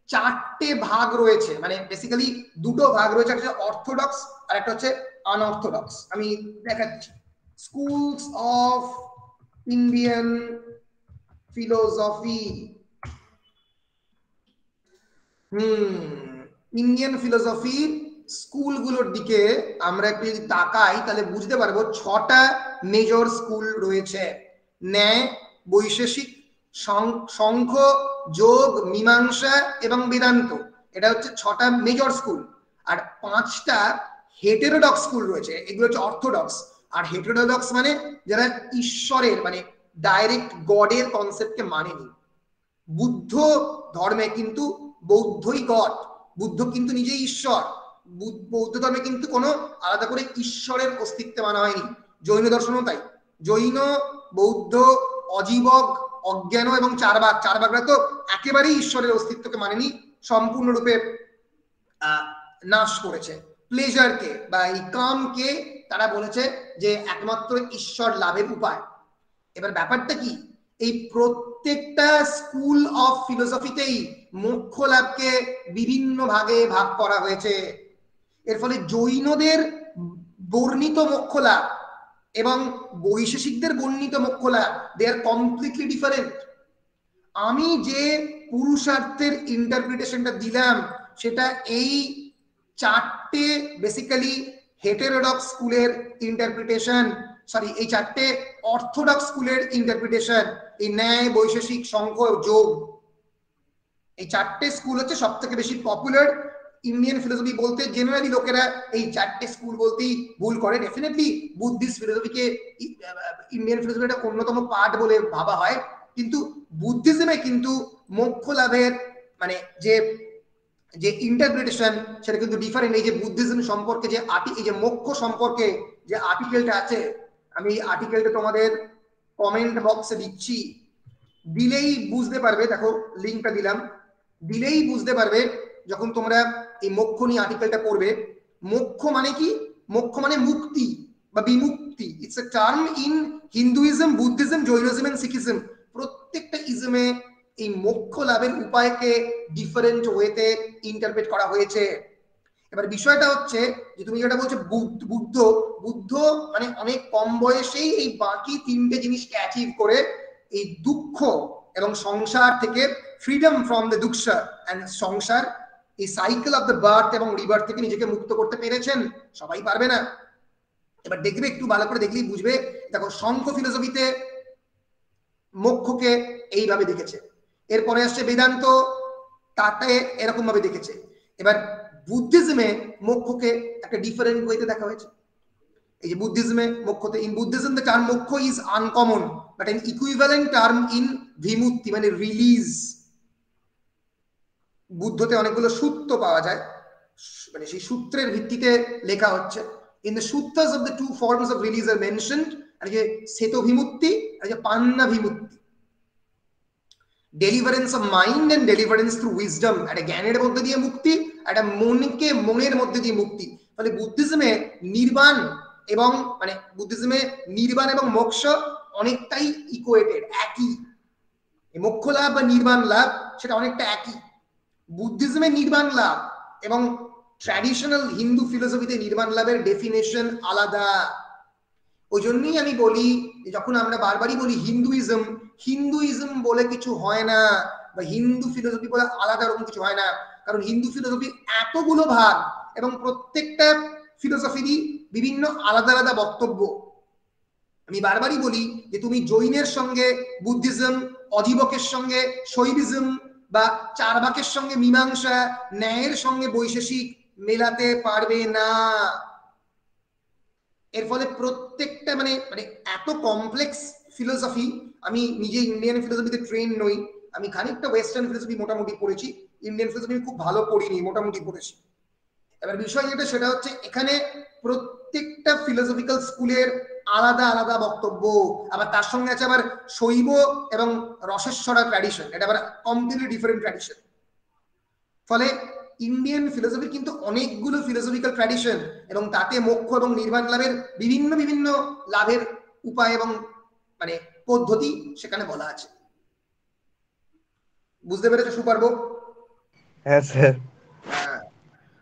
S1: চারটে ভাগ রয়েছে, মানে বেসিক্যালি দুটো ভাগ রয়েছে, একটা হচ্ছে অর্থোডক্স আর একটা হচ্ছে আনঅর্থোডক্স। আমি দেখাচ্ছি। Schools of Indian philosophy. Indian ফিলোসফির স্কুলগুলোর দিকে আমরা একটু যদি তাকাই তাহলে বুঝতে পারবো ছটা মেজর স্কুল রয়েছে। ন্যায়, বৈশেষিক, সাংখ্য, যোগ, মীমাংসা এবং বেদান্ত। এটা হচ্ছে ছটা মেজর স্কুল। আর পাঁচটা হেটেরোডক্স স্কুল রয়েছে, এগুলো হচ্ছে অর্থোডক্স। আর হেটেরোডক্স মানে যারা ঈশ্বরের মানে ডাইরেক্ট গডের কনসেপ্টকে মানেনি। বুদ্ধ ধর্মে কিন্তু বৌদ্ধই গড, বুদ্ধ কিন্তু নিজেই ঈশ্বর। বৌদ্ধ ধর্মে কিন্তু কোনো আলাদা করে ঈশ্বরের অস্তিত্ব মানা হয়নি। জৈন দর্শনও তাই। জৈন, বৌদ্ধ, অজীবক, অজ্ঞান এবং চারবাকরা তো একেবারেই ঈশ্বরের অস্তিত্বকে মানেনি, সম্পূর্ণরূপে নাশ করেছে। প্লেজারকে বা এই কামকে তারা বলেছে যে একমাত্র ঈশ্বর লাভের উপায়। এবার ব্যাপারটা কি, এই প্রত্যেকটা স্কুল অফ ফিলোসফিতেই মোক্ষ লাভকে বিভিন্ন ভাগে ভাগ করা হয়েছে। এর ফলে জৈনদের বর্ণিত মোক্ষ লাভ এবং বৈশেষিকদের বর্ণিত মোক্ষ লাভ, দে আর কমপ্লিটলি ডিফারেন্ট। আমি যে পুরুষার্থের ইন্টারপ্রিটেশনটা দিলাম সেটা এই চারটে বেসিক্যালি হেটেরোডক্স স্কুলের ইন্টারপ্রিটেশন, সরি এই চারটে অর্থোডক্স স্কুলের ইন্টারপ্রিটেশন। এই ন্যায়, বৈশেষিক, সাংখ্য, যোগ, এই চারটে স্কুল হচ্ছে সব থেকে বেশি পপুলার। ইন্ডিয়ান ফিলোসফি বলতে জেনারেলি লোকেরা এই চারটে স্কুল বলতেই ভুল করে। ডেফিনেটলি বুদ্ধিস্ট ফিলোসফিকে ইন্ডিয়ান ফিলোসফির একটা অন্যতম পার্ট বলে ভাবা হয়, কিন্তু বুদ্ধিজমে কিন্তু মোক্ষ লাভের মানে যে যে ইন্টারপ্রিটেশন সেটা কিন্তু ডিফারেন্ট। এই যে বুদ্ধিজম সম্পর্কে যে এই যে মোক্ষ সম্পর্কে যে আর্টিকেলটা আছে, আমি এই আর্টিকেলটা তোমাদের কমেন্ট বক্সে দিচ্ছি, দিলেই বুঝতে পারবে। দেখো লিঙ্কটা দিলাম, দিলেই বুঝতে পারবে যখন তোমরা এই মোক্ষ নিয়ে আর্টিকেলটা পড়বে। মোক্ষ মানে কি? মোক্ষ মানে মুক্তি বা বিমুক্তি। It's a term in Hinduism, Buddhism, Jainism and Sikhism. প্রত্যেকটা ইজমে এই মোক্ষ লাভের উপায়কে ডিফারেন্ট ওয়েতে ইন্টারপ্রেট করা হয়েছে। এবার বিষয়টা হচ্ছে যে তুমি যেটা বলছো বুদ্ধ, বুদ্ধ মানে অনেক কম বয়সেই এই বাকি তিনটে জিনিসকে অ্যাচিভ করে এই দুঃখ এবং সংসার থেকে ফ্রিডম ফ্রম দ্য দুঃখা এন্ড সংসার, এই সাইকেল অফ দ্য বার্থ এবং রিবার্থ থেকে নিজেকে মুক্ত করতে পেরেছেন। সবাই পারবে না। এবার দেখবে, একটু ভালো করে দেখলেই বুঝবে। দেখো সাংখ্য ফিলোসফিতে মোক্ষকে এইভাবে দেখেছে, এরপরে আসছে বেদান্ত, তাতে এরকম ভাবে দেখেছে। এবার বুদ্ধিজমে মোক্ষকে একটা ডিফারেন্ট ওয়েতে দেখা হয়েছে। এই যে বুদ্ধিজমে মোক্ষতে, in Buddhism the term moksha is uncommon but an equivalent term in vimukti means release. বুদ্ধতে অনেকগুলো সূত্র পাওয়া যায়, মানে সেই সূত্রের ভিত্তিতে লেখা হচ্ছে। In the sutras of the two forms of release are mentioned, are যে সেতো ভিমুক্তি আর যে panna vimukti. Deliverance of mind and deliverance through wisdom, একটা জ্ঞানের মধ্যে দিয়ে মুক্তি, একটা মনকে মনের মধ্যে দিয়ে মুক্তি। ফলে বুদ্ধিজমে নির্বাণ এবং মানে বুদ্ধিজমে নির্বাণ এবং মোক্ষ অনেকটাই ইকুয়েটেড, একই। মোক্ষ লাভ বা নির্বাণ লাভ সেটা অনেকটা একই। বুদ্ধিজমে নির্বাণ লাভ এবং ট্র্যাডিশনাল হিন্দু ফিলোসফিতে নির্বাণ লাভের ডেফিনেশন আলাদা। ওই জন্যই আমি বলি, যখন আমরা বারবারই বলি হিন্দুইজম, হিন্দুইজম বলে কিছু হয় না, বা হিন্দু ফিলোসফি বলে আলাদা রকম কিছু হয় না। কারণ হিন্দু ফিলোসফি এতগুলো ভাগ এবং প্রত্যেকটা ফিলোসফিরই বিভিন্ন আলাদা আলাদা বক্তব্য। আমি বারবারই বলি যে তুমি জৈনের সঙ্গে বুদ্ধিজম, অজীবকের সঙ্গে শৈবিজম বা চারবাকের সঙ্গে মীমাংসা, ন্যায়ের সঙ্গে বৈশেষিক মেলাতে পারবে না। এর ফলে প্রত্যেকটা মানে মানে এত কমপ্লেক্স ফিলোসফি। আমি নিজে ইন্ডিয়ান ফিলোসফিতে ট্রেন নই, আমি খানিকটা ওয়েস্টার্ন ফিলোসফি মোটামুটি পড়েছি, ইন্ডিয়ান ফিলোসফি খুব ভালো পড়িনি, মোটামুটি পড়েছি। এবার বিষয় যেটা সেটা হচ্ছে এখানে প্রত্যেকটা ফিলোসফিক্যাল স্কুলের আলাদা আলাদা বক্তব্য, আবার তার সঙ্গে আছে আবার শৈব এবং রসেশ্বরা ট্র্যাডিশন, এটা আবার কমপ্লিটলি ডিফারেন্ট ট্র্যাডিশন। ফলে ইন্ডিয়ান ফিলোসফির কিন্তু অনেকগুলো ফিলোসফিক্যাল ট্র্যাডিশন এবং তাতে মোক্ষ এবং নির্বাণ লাভের বিভিন্ন বিভিন্ন লাভের উপায় এবং মানে পদ্ধতি সেখানে বলা আছে। বুঝতে পেরেছো সুপারব?
S3: হ্যাঁ স্যার।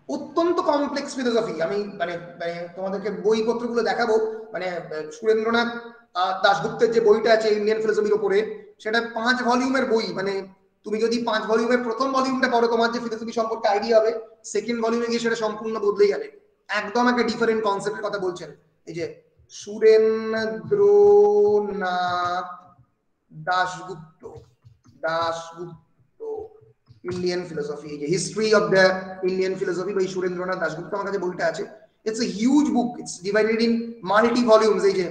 S1: অত্যন্ত কমপ্লেক্স ফিলোসফি। আমি মানে মানে তোমাদেরকে বইপত্রগুলো দেখাবো, মানে সুরেন্দ্রনাথ দাশগুপ্তের যে বইটা আছে ইন্ডিয়ান ফিলোসফির উপরে, সেটা 5 ভলিউমের বই। মানে তুমি যদি 5 ভলিউমের প্রথম ভলিউমটা পড়ো, তোমার যে ফিলোসফি সম্পর্কে আইডিয়া হবে, সেকেন্ড ভলিউমে গিয়ে সেটা সম্পূর্ণ বদলে যাবে। একদম একটা ডিফারেন্ট কনসেপ্টের কথা বলছেন এই যে সুরেন্দ্রনাথ দাশগুপ্ত ইন্ডিয়ান ফিলোসফি, এই যে history of the Indian philosophy by Surendranath Dasgupta, আমার কাছে বইটা আছে। It's a huge book, it's divided in multi volumes. এই যে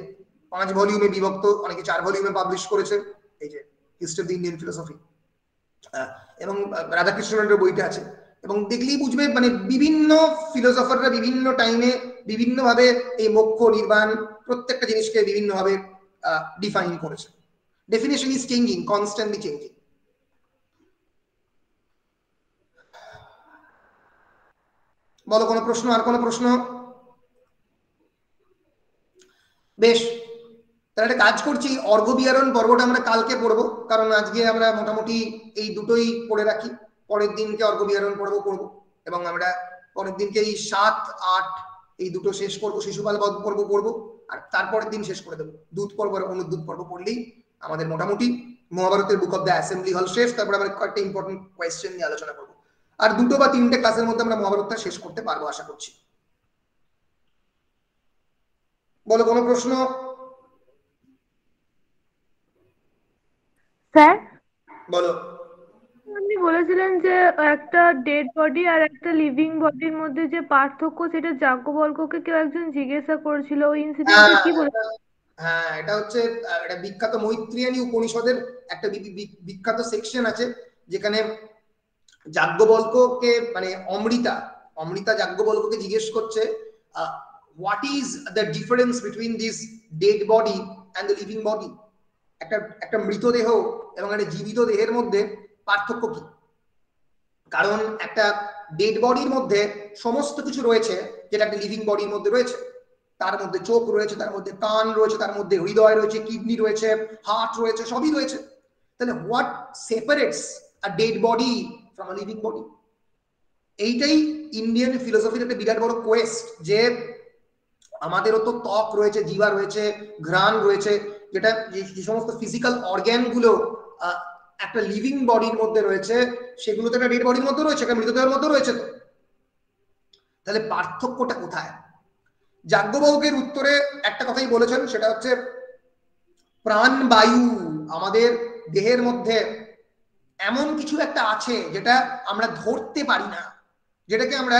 S1: 5 ভলিউমে বিভক্ত, অনেকে 4 ভলিউমে পাবলিশ করেছে এই যে history of the Indian philosophy. এবং রাধাকৃষ্ণনের বইটা আছে, এবং দেখলেই বুঝবে মানে বিভিন্ন ফিলোসফাররা বিভিন্ন টাইমে বিভিন্ন ভাবে এই মোক্ষ নির্বাণ প্রত্যেকটা জিনিসকে বিভিন্ন ভাবে ডিফাইন করেছে। Definition is changing, constantly changing. বলো কোনো প্রশ্ন? আর কোনো প্রশ্ন? বেশ, তাহলে একটা কাজ করছি, অর্ঘ্যবিহারণ পর্বটা আমরা কালকে পড়বো, কারণ আজকে আমরা মোটামুটি এই দুটোই পড়ে রাখি। পরের দিনকে অর্ঘ্যবিহারণ পর্ব করবো, এবং আমরা পরের দিনকে এই 7, 8 এই দুটো শেষ করবো, শিশুপাল পর্ব পড়বো, আর তারপরের দিন শেষ করে দেবো দূত পর্ব আর অনুদ্যূত পর্ব পড়লেই আমাদের মোটামুটি মহাভারতের বুক অফ দ্য অ্যাসেম্বলি হল শেষ। তারপরে আমরা কয়েকটা ইম্পর্টেন্ট কোয়েশ্চেন নিয়ে আলোচনা করবো, আর 2 বা 3টে ক্লাসের মধ্যে আমরা মহাভারতটা শেষ করতে পারবো আশা করছি। বলো কোনো প্রশ্ন?
S2: স্যার,
S1: বলো।
S2: আপনি বলেছিলেন যে একটা ডেড বডি আর একটা লিভিং বডির মধ্যে যে পার্থক্য, সেটা যাজ্ঞবল্ক্যকে কেউ একজন জিজ্ঞাসা করেছিল, ওই ইনসিডেন্টটা কি বলে?
S1: হ্যাঁ, এটা হচ্ছে একটা বিখ্যাত মৈত্রেয়ী উপনিষদের একটা বিখ্যাত সেকশন আছে, যেখানে যাজ্ঞবল্ক্যকে মানে অমৃতা যাজ্ঞবল্ক্যকে জিজ্ঞেস করছে what is the difference between this dead body and the living body. একটা মৃতদেহ এবং একটা জীবিত দেহের মধ্যে পার্থক্য কি? কারণ একটা ডেড বডির মধ্যে সমস্ত কিছু রয়েছে যেটা একটা লিভিং বডির মধ্যে রয়েছে। তার মধ্যে চোখ রয়েছে, তার মধ্যে কান রয়েছে, তার মধ্যে হৃদয় রয়েছে, কিডনি রয়েছে, হার্ট রয়েছে, সবই রয়েছে। তাহলে what separates a dead body from a living body? এইটাই ইন্ডিয়ান ফিলোসফির একটা বিরাট বড় কোয়েস্ট, যে আমাদেরও তো ত্বক রয়েছে, জিহ্বা রয়েছে, ঘ্রাণ রয়েছে, যেটা যে সমস্ত ফিজিক্যাল অর্গ্যান গুলো একটা লিভিং বডির মধ্যে রয়েছে, সেগুলো তো একটা ডেড বডির মধ্যে রয়েছে, একটা মৃতদেহের মধ্যে রয়েছে। তো তাহলে পার্থক্যটা কোথায়? যাজ্ঞবল্ক্যের উত্তরে একটা কথাই বলেছেন, সেটা হচ্ছে প্রাণবায়ু আমাদের দেহের মধ্যে এমন কিছু একটা আছে যেটা আমরা ধরতে পারি না, যেটাকে আমরা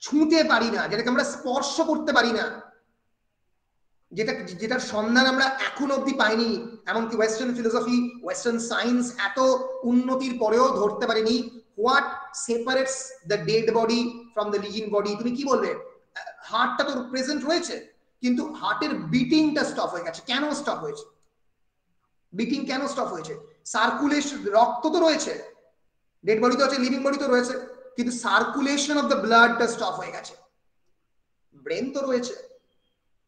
S1: ছুঁতে পারি না, যেটাকে আমরা স্পর্শ করতে পারি না, যেটার সন্ধান আমরা এখন অব্দি পাইনি। এমনকি ওয়েস্টার্ন ফিলোসফি, ওয়েস্টার্ন সায়েন্স এত উন্নতির পরেও ধরতে পারেনি। What separates the dead body from the living body? তুমি কি বলবে? হার্টটা তো প্রেজেন্ট রয়েছে, কিন্তু হার্টের বিটিংটা স্টপ হয়ে গেছে। কেন স্টপ হয়েছে? বিটিং কেন স্টপ হয়েছে? সার্কুলেশন, রক্ত তো রয়েছে, ডেড বডি তো আছে, লিভিং বডি তো রয়েছে, কিন্তু সার্কুলেশন অফ দ্য ব্লাডটা স্টপ হয়ে গেছে। ব্রেন তো রয়েছে,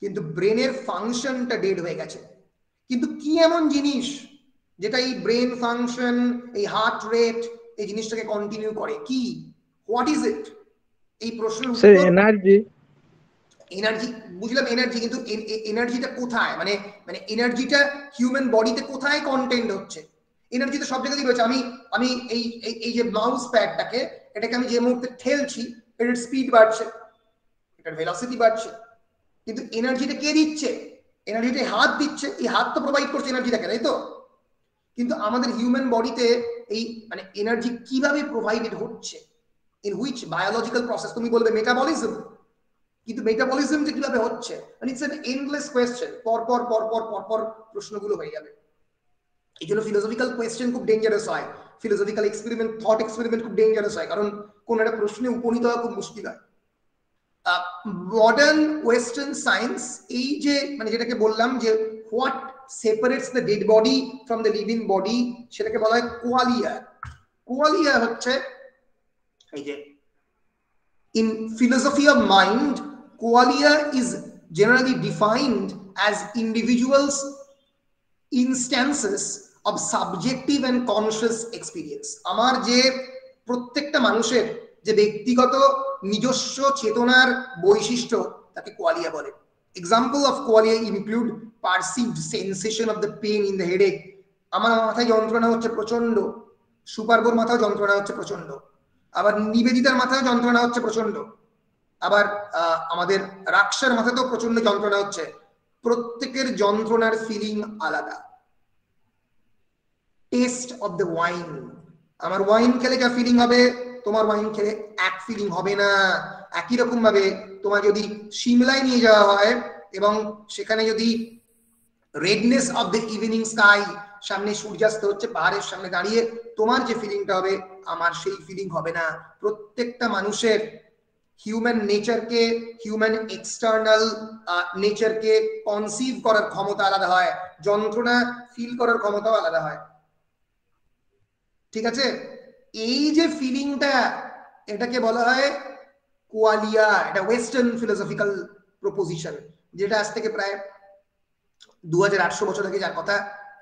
S1: কিন্তু ব্রেনের ফাংশনটা ডেড হয়ে গেছে। কিন্তু কি এমন জিনিস যেটা এই ব্রেন ফাংশন, এই হার্ট রেট, এই জিনিসটাকে কন্টিনিউ করে? কি? What is it? এই প্রশ্নের উত্তর
S3: এনার্জি।
S1: এনার্জি, বুঝলাম এনার্জি, কিন্তু এনার্জিটা কোথায়? মানে মানে এনার্জিটা হিউম্যান বডিতে কোথায় কন্টেন্ট হচ্ছে? এনার্জি তো সব জায়গাতেই রয়েছে। আমি এই এই যে মাউস প্যাডটাকে, এটাকে আমি যে মুহূর্তে ঠেলছি, এটার স্পিড বাড়ছে, এটার ভেলোসিটি বাড়ছে, কিন্তু এনার্জিটা কে দিচ্ছে? এনার্জিটা হাত দিচ্ছে, এই হাত তো প্রোভাইড করছে এনার্জিটাকে, তাই তো? কিন্তু আমাদের হিউম্যান বডিতে এই মানে এনার্জি কিভাবে প্রোভাইডেড হচ্ছে? In which biological process? তুমি বলবে মেটাবলিজম, কিন্তু মেটাবলিজমটা কিভাবে হচ্ছে? মানে ইটস এন এন্ডলেস কোয়েশ্চেন। পরপর পরপর পরপর প্রশ্নগুলো হয়ে যাবে। এই জন্য ফিলোসফিক্যাল কোয়েশ্চেন খুব ডেঞ্জারাস হয়, ফিলোসফিক্যাল এক্সপেরিমেন্ট, থট এক্সপেরিমেন্ট খুব ডেঞ্জারাস হয়, কারণ কোন একটা প্রশ্নে উপনীত হওয়া খুব মুশকিল হয়। মডার্ন ওয়েস্টার্ন সায়েন্স এই যে মানে যেটাকে বললাম যে what separates the dead body from the living body, সেটাকে বলা হয় কোয়ালিয়া। কোয়ালিয়া হচ্ছে এই যে in philosophy of mind, qualia is generally defined as individuals instances of subjective and conscious experience. আমার যে প্রত্যেকটা মানুষের যে ব্যক্তিগত নিজস্ব চেতনার বৈশিষ্ট্য তাকে কোয়ালিয়া বলে। Example of qualia include perceived sensation of the pain in the headache, আমার মাথায় যন্ত্রণা হচ্ছে প্রচন্ড, সুপারবোর মাথায় যন্ত্রণা হচ্ছে প্রচন্ড, আবার নিবেদিতার মাথায় যন্ত্রণা হচ্ছে প্রচন্ড, আবার আমাদের রাক্ষার মাথাতেও প্রচন্ড যন্ত্রণা হচ্ছে। প্রত্যেকের যন্ত্রণার ফিলিং আলাদা। টেস্ট অফ দ্য ওয়াইন, আমার ওয়াইন খেলে যা ফিলিং হবে তোমার ওয়াইন খেলে এক ফিলিং হবে না। একই রকম ভাবে তোমার যদি সিমলায় নিয়ে যাওয়া হয় এবং সেখানে যদি redness of the evening sky, সামনে সূর্যাস্ত হচ্ছে পাহাড়ের সামনে দাঁড়িয়ে, তোমার যে ফিলিংটা হবে আমার সেই ফিলিং হবে না। প্রত্যেকটা মানুষের হিউম্যান নেচারকে, হিউম্যান এক্সটার্নাল নেচারকে কনসিভ করার ক্ষমতা আলাদা হয়, যন্ত্রণা ফিল করার ক্ষমতাও আলাদা হয়। ঠিক আছে, এই যে ফিলিংটা এটাকে বলা হয় কোয়ালিয়া। এটা ওয়েস্টার্ন ফিলোসফিক্যাল প্রপোজিশন, যেটা আজ থেকে প্রায় 2800 বছর আগে যার কথা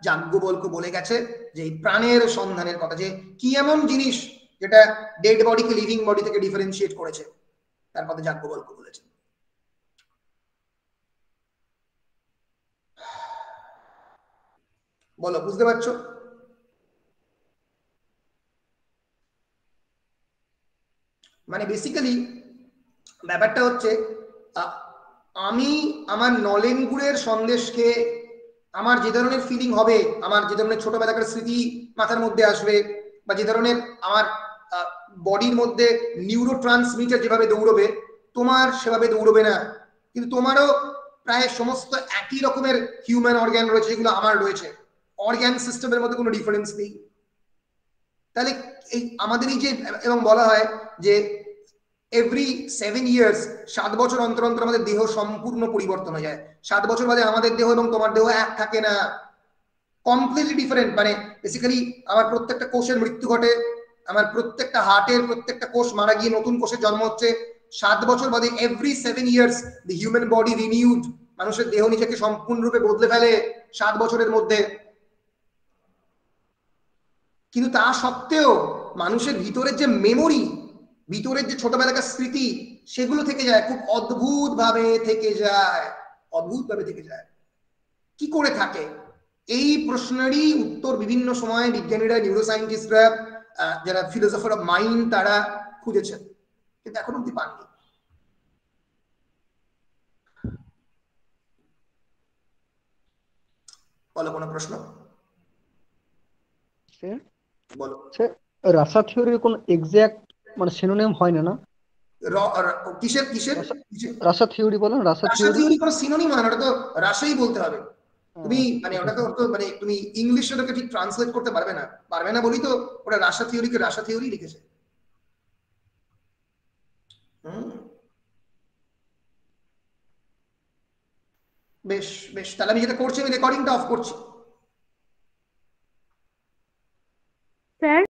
S1: যাজ্ঞবল্ক্য বলে গেছে, যে প্রাণের সন্ধানের কথা, যে কি এমন জিনিস যেটা ডেড বডিকে লিভিং বডি থেকে ডিফারেন্সিয়েট করেছে, তার কথা যাজ্ঞবল্ক্য বলেছে। বলো, বুঝতে পারছো? মানে বেসিক্যালি ব্যাপারটা হচ্ছে আমি আমার নলেন গুড়ের সন্দেশ খেয়ে আমার যে ধরনের ফিলিং হবে, আমার যে ধরনের ছোটবেলাকার স্মৃতি মাথার মধ্যে আসবে, বা যে ধরনের আমার বডির মধ্যে নিউরো ট্রান্সমিটার যেভাবে দৌড়বে, তোমার সেভাবে দৌড়বে না। কিন্তু তোমারও প্রায় সমস্ত একই রকমের হিউম্যান অর্গ্যান রয়েছে যেগুলো আমার রয়েছে, অর্গ্যান সিস্টেমের মধ্যে কোনো ডিফারেন্স নেই। তাহলে এই আমাদের এই যে, এবং বলা হয় যে এভরি 7 ইয়ার্স, 7 বছর অন্তর অন্তর আমাদের দেহ সম্পূর্ণ পরিবর্তন হয়ে যায়। 7 বছর বাদে আমাদের দেহ এবং তোমার দেহ এক থাকে না, কমপ্লিটলি ডিফারেন্ট। মানে বেসিক্যালি আমার প্রত্যেকটা কোষের মৃত্যু ঘটে, আমার প্রত্যেকটা হার্টের প্রত্যেকটা কোষ মারা গিয়ে নতুন কোষের জন্ম হচ্ছে। 7 বছর বাদে এভরি 7 ইয়ার্স দি হিউম্যান বডি রিনিউড, মানুষের দেহ নিজেকে সম্পূর্ণরূপে বদলে ফেলে 7 বছরের মধ্যে। কিন্তু তা সত্ত্বেও মানুষের ভিতরের যে মেমোরি, ভিতরের যে ছোটবেলাকার স্মৃতি, সেগুলো থেকে যায়, খুব অদ্ভুত ভাবে থেকে যায়, অদ্ভুত ভাবে থেকে যায়। কি করে থাকে? এই প্রশ্নেরই উত্তর বিভিন্ন সময় বিজ্ঞানীরা, নিউরোসায়েন্টিস্টরা, যারা ফিলোসফার অফ মাইন্ড, তারা খুঁজেছেন, কিন্তু এখন অব্দি পাননি। বলো, কোনো প্রশ্ন? বলো।
S3: রাসা থিওরির কোন এক্সাক্ট মানে সিনোনিম হয় না?
S1: কিসের কিসের
S3: রাসা থিওরি বলেন, রাসা থিওরি
S1: কোনো সিনোনিম হয় না, ওটা তো রাসাই বলতে হবে। তুমি মানে ওটা তো মানে তুমি ইংলিশে ওটাকে ঠিক ট্রান্সলেট করতে পারবে না, বলি তো ওটা রাসা থিওরিকে রাসা থিওরি লিখেছে। বেশ বেশ, তাহলে আমি যেটা করছি, আমি রেকর্ডিংটা অফ করছি।
S2: স্যার